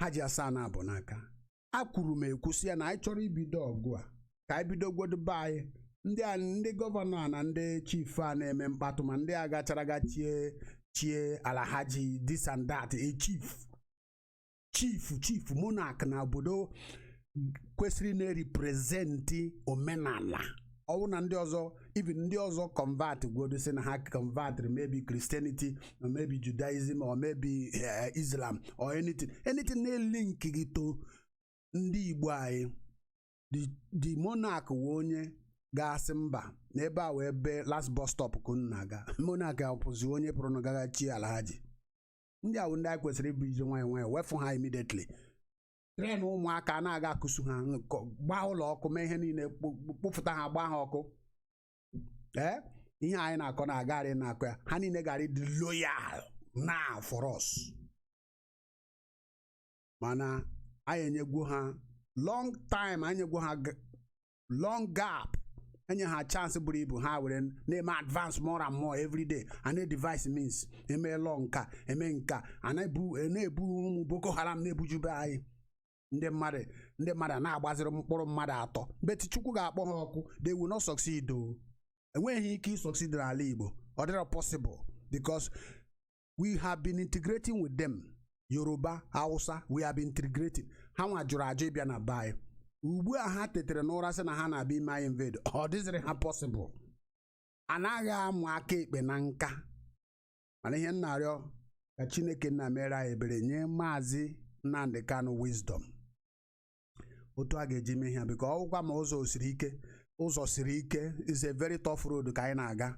Speaker 1: Ha ji asaa na abụ n'aka. Akwuru m ekwusi ya na anyị chọrọ ibido ọgụ a ka anyị bido gwodobe anyị ndị gọvanọ na ndị chief a na-eme mkpatụ ma ndị a gachara ga chie Alhaji this and that a chief monarch na obodo kwesịrị na-representi omenala. Ọwụ na ndị ọzọ even ndị ọzọ convert gwodo sị na ha convert maybe Christianity or maybe Judaism or maybe Islam or anything na-link gị to ndị Igbo anyị. The monarch wụ onye ga-asị mba n'ebe a wee be last bus stop ka unu na-aga. Monarch apụzi onye pụrụ na gaga chi Alhaji. Ndị ahụ ndị anyị kwesịrị ibu ije nwayọ nwayọ wefu ha immediately. Tren ụmụaka na-aga akụsu ha gbaa ụlọ ọkụ mee ihe niile kpụfụta ha gbaa ha ọkụ. Ihe anyị na-akọ na-agarị na-akọ ya ha niile gara dị loyal now for us. Mana anyị enyegwu ha long time, anyị enyegwu ha long gap, enye ha chance buru ibu ha were na-eme advance more and more every day. And a device means eme long nka eme nka na-ebu ụmụ Boko Haram na-ebujube anyị. Ndị mmadụ na-agbaziri mkpụrụ mmadụ atọ beti Chukwu ga-akpọ ha ọkụ. They will not succeed though. Enweghị ike succeed n'ala Igbo. Ọ dịrọ possible because we have been integrating with them. Yoruba, Hausa, we have been integrating. Ha nwa jụrụ ajụ ịbịa na be. Ugbu a ha tetere n'ụra sị na ha na-abịa ime anyị invade. Ọ dịzịrị ha possible. Anaghị amụ aka ekpe na nka. Mana ihe nnarịọ ka Chineke nna mere anyị ebere nye Maazị Nnamdi Kanu wisdom. Otu a ga-eji mee ihe because ọgwụkwa ma ụzọ siri ike is a very tough road ka anyị na-aga.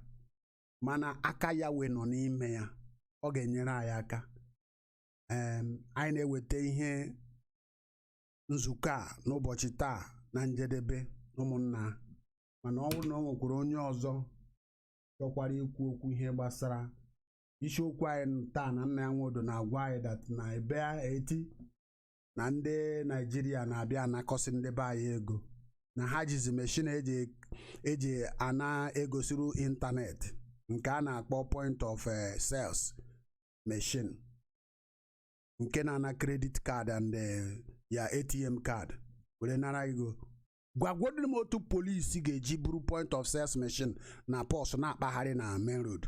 Speaker 1: Mana aka ya wee nọ n'ime ya. Ọ ga-enyere anyị aka. Anyị na-eweta ihe nzukọ a n'ụbọchị taa na njedebe ụmụnna. Mana ọ bụrụ na ọ nwekwara onye ọzọ chọkwara ikwu okwu ihe gbasara isiokwu anyị taa na Nnia Nwodo na-agwa anyị that na ebe eti na ndị Naijiria na-abịa anakọsị ndị be anyị ego na ha jizi machine eji ana ego through internet nke a na-akpọ point of sales machine nke na-ana credit card and ya ATM card were nara ego. Gwagwodiri m otu polisi ga-eji buru point of sales machine na post na-akpagharị na main road.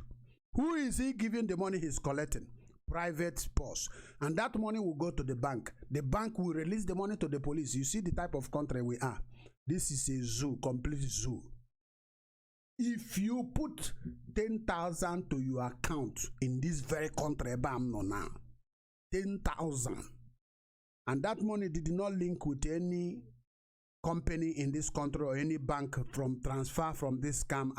Speaker 1: Who is he giving the money he's collecting? Private post. And that money will go to the bank. The bank will release the money to the police. You see the type of country we are. This is a zoo, complete zoo. If you put 10,000 to your account in this very country, now, 10,000, and that money did not link with any company in this country or any bank from transfer from this scam,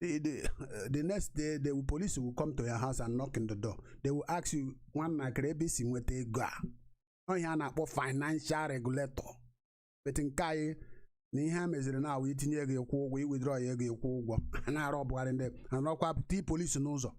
Speaker 1: the next day the police will come to your house and knock on the door. They will ask you one nakrebisi nwete ego a. Onye a na-akpọ financial regulator. But nke na ihe a meziri na itinye ego ekwu ụgwọ, withdraw ego ekwu ụgwọ. Na-arụ ọbụgharị ndị anọkwa pụta police n'ụzọ.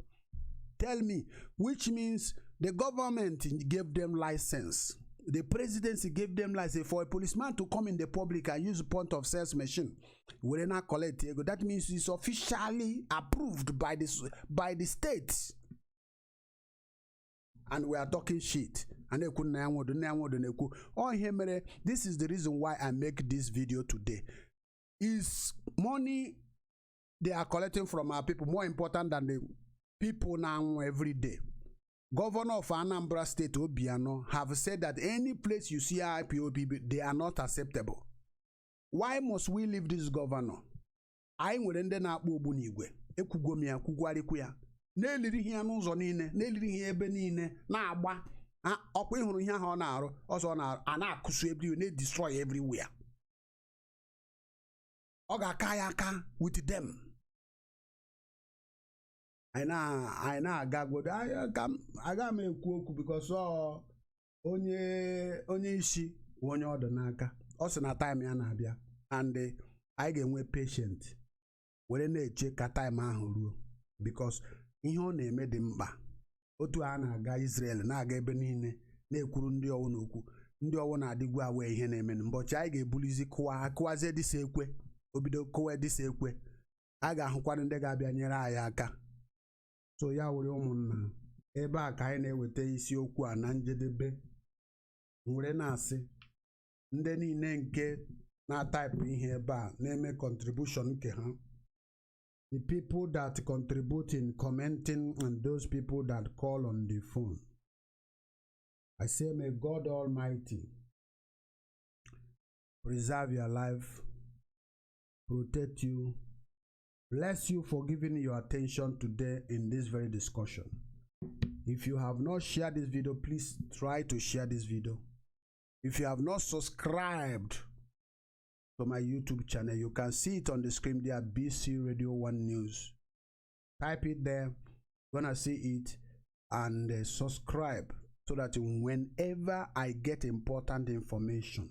Speaker 1: Tell me, which means the government gave them license. The presidency gave them license for a policeman to come in the public and use point of sales machine. We not collect ego. That means it's officially approved by the state. And we are talking shit. And this is the reason why I make this video today. Is money they are collecting from our people more important than the people now every day? Governor of Anambra State, Obiano, have said that any place you see IPOB, they are not acceptable. Why must we leave this governor? I nwere ndị na-akpọ Ogbunigwe, ekwugomia kwugwarikwu ya. Na-eliri ihe n'ụzọ niile, na-eliri ihe ebe niile, na-agba. ọkwa ịhụrụ ihe ahụ ọ na-arụ ọzọ ọ na-arụ a na-akụsu everywhere na-destroy everywhere ọ ga-aka ya aka with them anyị na-agagodo aga m ekwu okwu because onye isi onye ọdụ n'aka ọ sị na time ya na-abịa and anyị ga-enwe patient were na-eche ka time ahụ ruo because ihe ọ na-eme dị mkpa otu a na-aga Israel na-aga ebe niile na-ekwuru ndị ọwụ n'okwu ndị ọwụ na-adịgwu awe ihe na-eme mbọchị anyị ga-ebulizi kụwazie dịsa ekwe obido kụwa dịsa ekwe a ga-ahụkwara ndị ga-abịa nyere anyị aka so ya were ụmụnna ebe a ka anyị na-eweta isiokwu a na njedebe were na-asị ndị niile nke na-ataịpụ ihe ebe a na-eme contribution nke ha the people that contribute in commenting and those people that call on the phone. I say, may God Almighty preserve your life, protect you, bless you for giving your attention today in this very discussion. If you have not shared this video, please try to share this video. If you have not subscribed to my YouTube channel, you can see it on the screen there, BC Radio 1 News. Type it there, gonna see it, and subscribe so that whenever I get important information,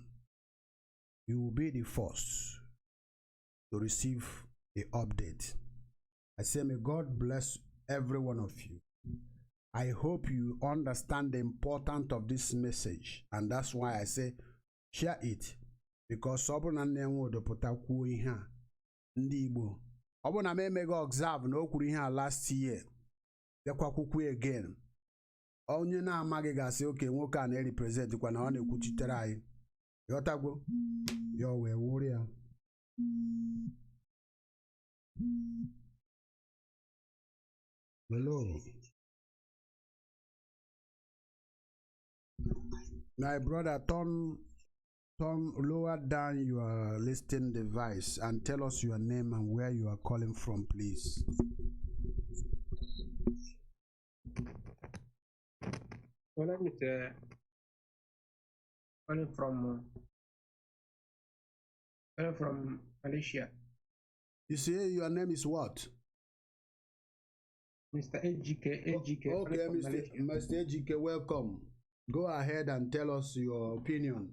Speaker 1: you will be the first to receive the update. I say may God bless every one of you. I hope you understand the importance of this message, and that's why I say share it. Because ọ bụrụ na Nnia Nwodo pụta kwuo ihe a ndị Igbo ọ bụrụ na m emeghị observe na o kwuru ihe a last year bịakwa kwukwu again onye na-amaghị gasị oke nwoke a na-represent kwa na ọ na-ekwuchitere anyị yọtagwo ya wee wụrụ ya hello my brother, turn lower down your listening device and tell us your name and where you are calling from, please.
Speaker 5: My name is calling from Malaysia.
Speaker 1: You say your name is what?
Speaker 5: Mr. AGK.
Speaker 1: Okay, Mr. AGK, welcome. Go ahead and tell us your opinion.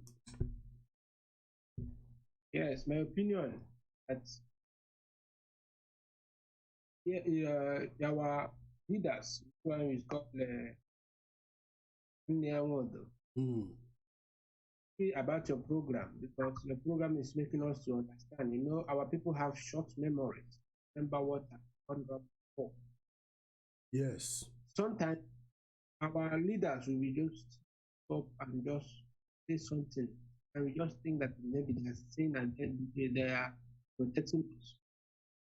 Speaker 5: Yes, my opinion. That's our leaders. One is called Nnia Nwodo. About your program, because your program is making us to understand. You know, our people have short memories. Remember what happened before.
Speaker 1: Yes.
Speaker 5: Sometimes our leaders will be just stop and just say something, and we just think that maybe they are saying and then they are protecting us.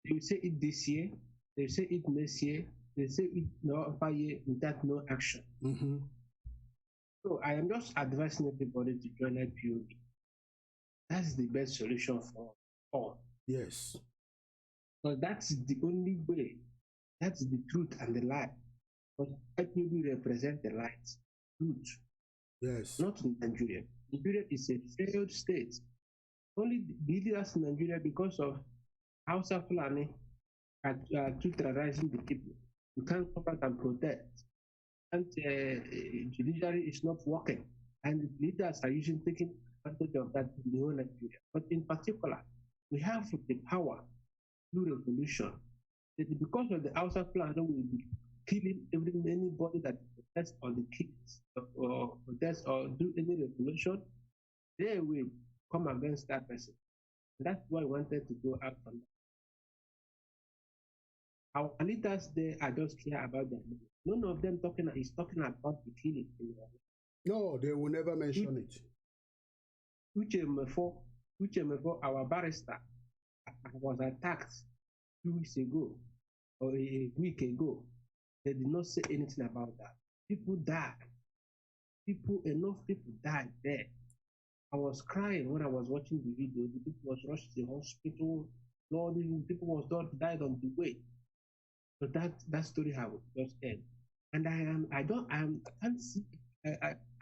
Speaker 5: They will say it this year, they will say it next year, they say it no other year without no action. So I am just advising everybody to join IPOB. That's the best solution for all.
Speaker 1: Yes.
Speaker 5: So that's the only way. That's the truth and the light. But IPOB represents the light, truth.
Speaker 1: Yes.
Speaker 5: Not in Nigeria. Nigeria is a failed state. Only the leaders in Nigeria, because of Hausa Fulani, are terrorizing the people. You can't come back and protect. And judiciary is not working. And the leaders are taking advantage of that in the whole Nigeria. But in particular, we have the power through revolution. Because of the Hausa Fulani, we will be killing anybody that protests on the kids or protest or do any revolution, they will come against that person. That's why I wanted to go out from that. Our leaders there are just clear about their money. None of them is talking about the killing.
Speaker 1: No, they will never mention it.
Speaker 5: Uchemefo, our barrister, was attacked 2 weeks ago or a week ago. They did not say anything about that. People died. Enough people died there. I was crying when I was watching the video. The people was rushed to the hospital. Lord, people was died on the way. So that story has just ended. And I can't see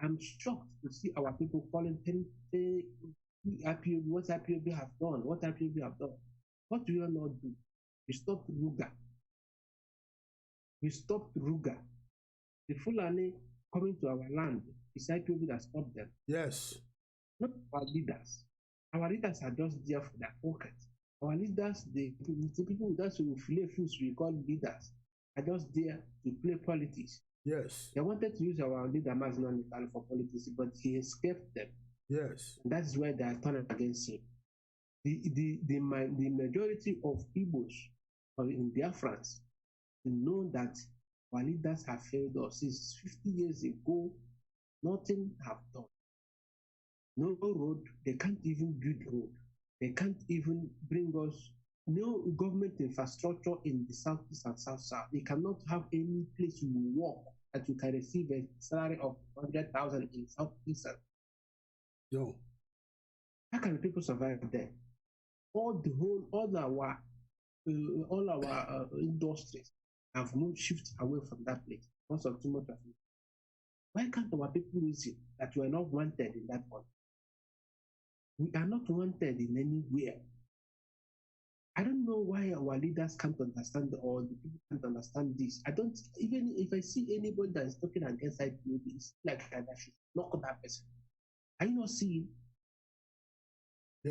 Speaker 5: I'm shocked to see our people calling IPOB, what IPOB have done, what IPOB have done. What do you not do? We stopped Ruga. We stopped Ruga. The Fulani coming to our land, it's IPOB that stopped them.
Speaker 1: Yes.
Speaker 5: Not our leaders. Our leaders are just there for their pocket. Our leaders, the people that will fillet foods we call leaders, are just there to play politics.
Speaker 1: Yes.
Speaker 5: They wanted to use our leader Maznan for politics, but he escaped them.
Speaker 1: Yes.
Speaker 5: And that's why they are turning against him. The majority of Igbos in Biafrans know that our leaders have failed us. Since 50 years ago, nothing have done. No road, they can't even build road. They can't even bring us no government infrastructure in the southeast and south. They cannot have any place you work that you can receive a salary of 100,000 in southeast.
Speaker 1: No.
Speaker 5: How can people survive there? All our industries have moved shift away from that place because of too much of it. Why can't our people reason that we are not wanted in that country? We are not wanted in anywhere. I don't know why our leaders can't understand, or the people can't understand this. I don't, even if I see anybody that is talking against IPOB, it's like I should knock that person. Are you not seeing?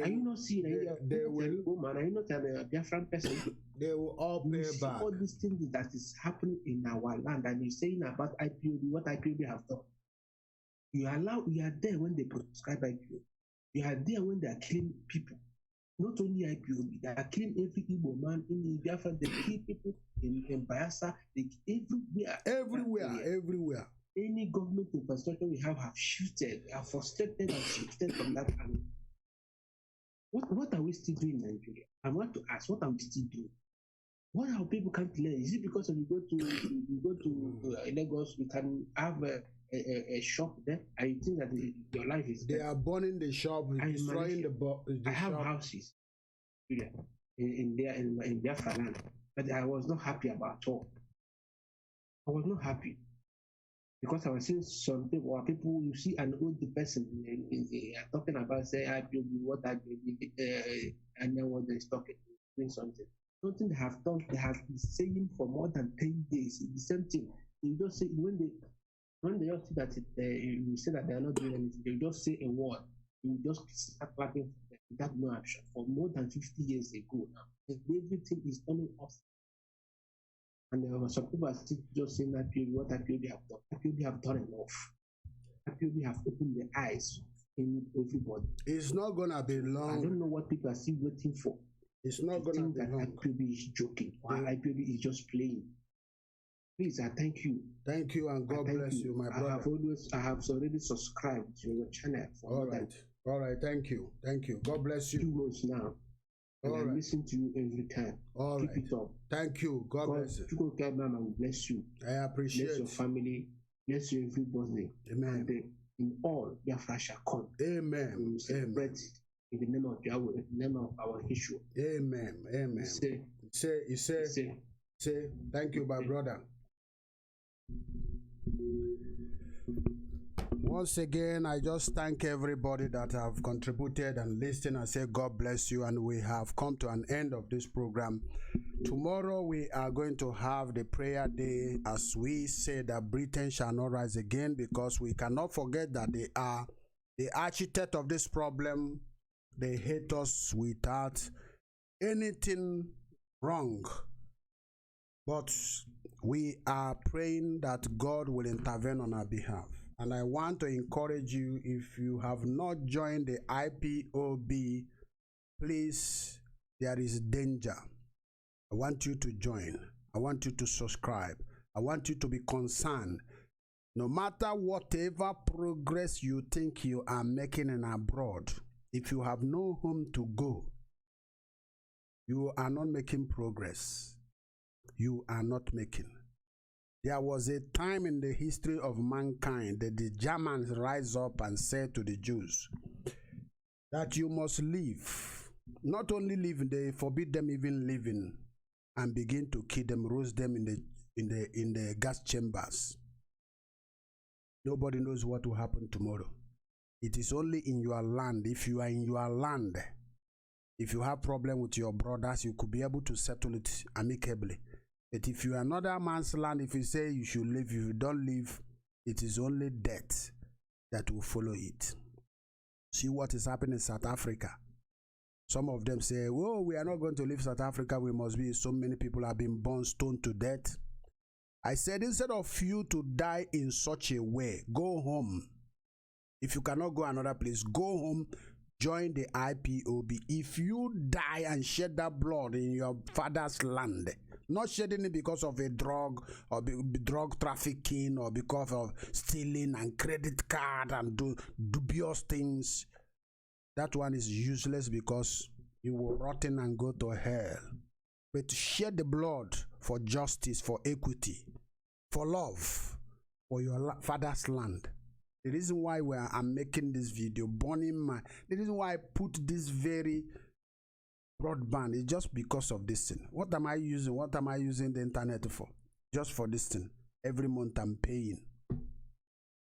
Speaker 5: Are you not seeing?
Speaker 1: They will.
Speaker 5: Woman, are you not a Biafran person?
Speaker 1: They will all pay back.
Speaker 5: All these things that is happening in our land, and you're saying about IPOB, what IPOB have done. You are there when they prescribe IPOB. You are there when they are killing people. Not only IPOB, they are killing every Igbo man in Biafra. They kill people in Bayelsa. They
Speaker 1: Everywhere.
Speaker 5: Any government infrastructure we have shifted, have frustrated and shifted from that angle. What are we still doing in Nigeria? I want to ask, what are we still doing? What are people can't learn? Is it because when you go to Lagos, you can have a shop there, and you think that your life is
Speaker 1: They are burning the shop, destroying the
Speaker 5: I have
Speaker 1: shop.
Speaker 5: houses in Biafra land, but I was not happy about it all. I was not happy because I was seeing some people, you see an old person talking about, say, IPOB, what IPOB, and then what they're talking, doing something. Something they have done, they have been saying for more than 10 days. It's the same thing. You just say, when they just see that you say that they are not doing anything, they just say a word, you just start clapping without no action. For more than 50 years ago now, everything is turning off. And there were some people are still just saying that what IPOB have done. IPOB have done enough. IPOB have opened the eyes in everybody.
Speaker 1: It's not gonna be long.
Speaker 5: I don't know what people are still waiting for.
Speaker 1: It's not gonna be long.
Speaker 5: IPOB is joking, or IPOB is just playing. Please, I thank you.
Speaker 1: Thank you, and God bless you, my brother.
Speaker 5: I have already subscribed to your channel.
Speaker 1: All right. Thank you. God bless you.
Speaker 5: 2 months now. And I listen to you every time. Keep it up.
Speaker 1: Thank you. God bless you.
Speaker 5: God bless you.
Speaker 1: I appreciate.
Speaker 5: Bless your family. Bless you everybody.
Speaker 1: Amen.
Speaker 5: And in all, Biafra shall come.
Speaker 1: Amen.
Speaker 5: We will celebrate in the name of Yahweh, in the name of our issue.
Speaker 1: Amen. Say. Thank you, my brother. Once again, I just thank everybody that have contributed and listened and say God bless you. And we have come to an end of this program. Tomorrow we are going to have the prayer day, as we say that Britain shall not rise again, because we cannot forget that they are the architect of this problem. They hate us without anything wrong. But we are praying that God will intervene on our behalf. And I want to encourage you, if you have not joined the IPOB, please, there is danger. I want you to join. I want you to subscribe. I want you to be concerned. No matter whatever progress you think you are making in abroad, if you have no home to go, you are not making progress. You are not making. There was a time in the history of mankind that the Germans rise up and said to the Jews that you must live. Not only live, they forbid them even living and begin to kill them, roast them in the gas chambers. Nobody knows what will happen tomorrow. It is only in your land. If you are in your land, if you have problem with your brothers, you could be able to settle it amicably. But if you are another man's land, if you say you should leave, if you don't leave, it is only death that will follow it. See what is happening in South Africa. Some of them say, "Oh, we are not going to leave South Africa. We must be." So many people have been burned, stoned to death. I said, instead of you to die in such a way, go home. If you cannot go another place, go home, join the IPOB. If you die and shed that blood in your father's land, not shedding it because of a drug or drug trafficking or because of stealing and credit card and do dubious things, that one is useless because you will rotten and go to hell. But to shed the blood for justice, for equity, for love, for your father's land. The reason why I'm making this video, the reason why I put this very broadband is just because of this thing. What am I using? What am I using the internet for? Just for this thing. Every month I'm paying.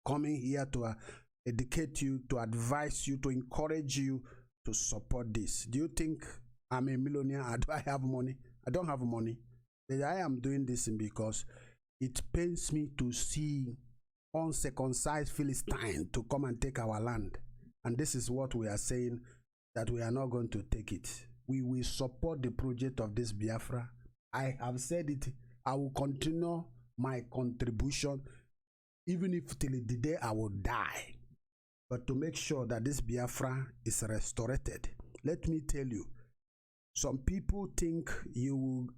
Speaker 1: Coming here to educate you, to advise you, to encourage you to support this. Do you think I'm a millionaire? Do I have money? I don't have money. But I am doing this because it pains me to see uncircumcised Philistine to come and take our land. And this is what we are saying, that we are not going to take it. We will support the project of this Biafra. I have said it. I will continue my contribution, even if till the day I will die. But to make sure that this Biafra is restored. Let me tell you, some people think you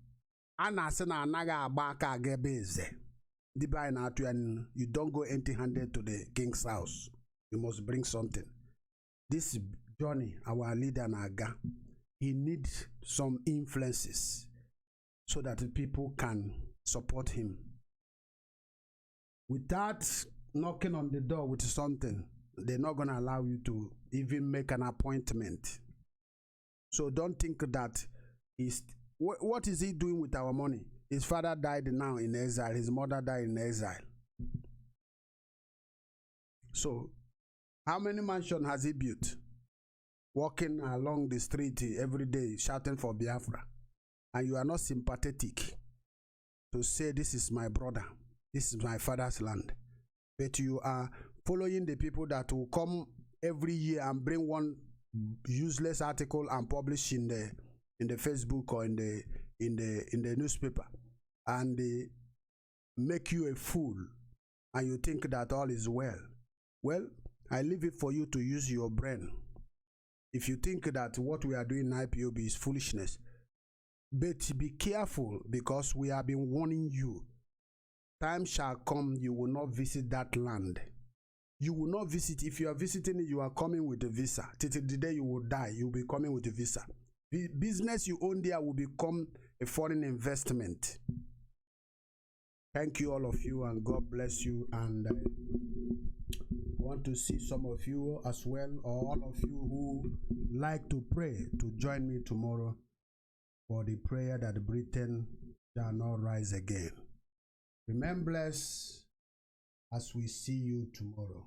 Speaker 1: you don't go empty-handed to the king's house. You must bring something. This Johnny, our leader Naga, he needs some influences so that the people can support him. Without knocking on the door with something, they're not going to allow you to even make an appointment. So don't think that what is he doing with our money? His father died now in exile. His mother died in exile. So, how many mansions has he built? Walking along the street every day, shouting for Biafra. And you are not sympathetic to say, this is my brother. This is my father's land. But you are following the people that will come every year and bring one useless article and publish in the Facebook or in the newspaper, and they make you a fool, and you think that all is well. Well, I leave it for you to use your brain. If you think that what we are doing in IPOB is foolishness, but be careful, because we have been warning you. Time shall come, you will not visit that land. You will not visit. If you are visiting it, you are coming with a visa. Till the day you will die, you will be coming with a visa. The business you own there will become a foreign investment. Thank you, all of you, and God bless you. And I want to see some of you as well, or all of you who like to pray, to join me tomorrow for the prayer that Britain shall not rise again. Remain blessed as we see you tomorrow.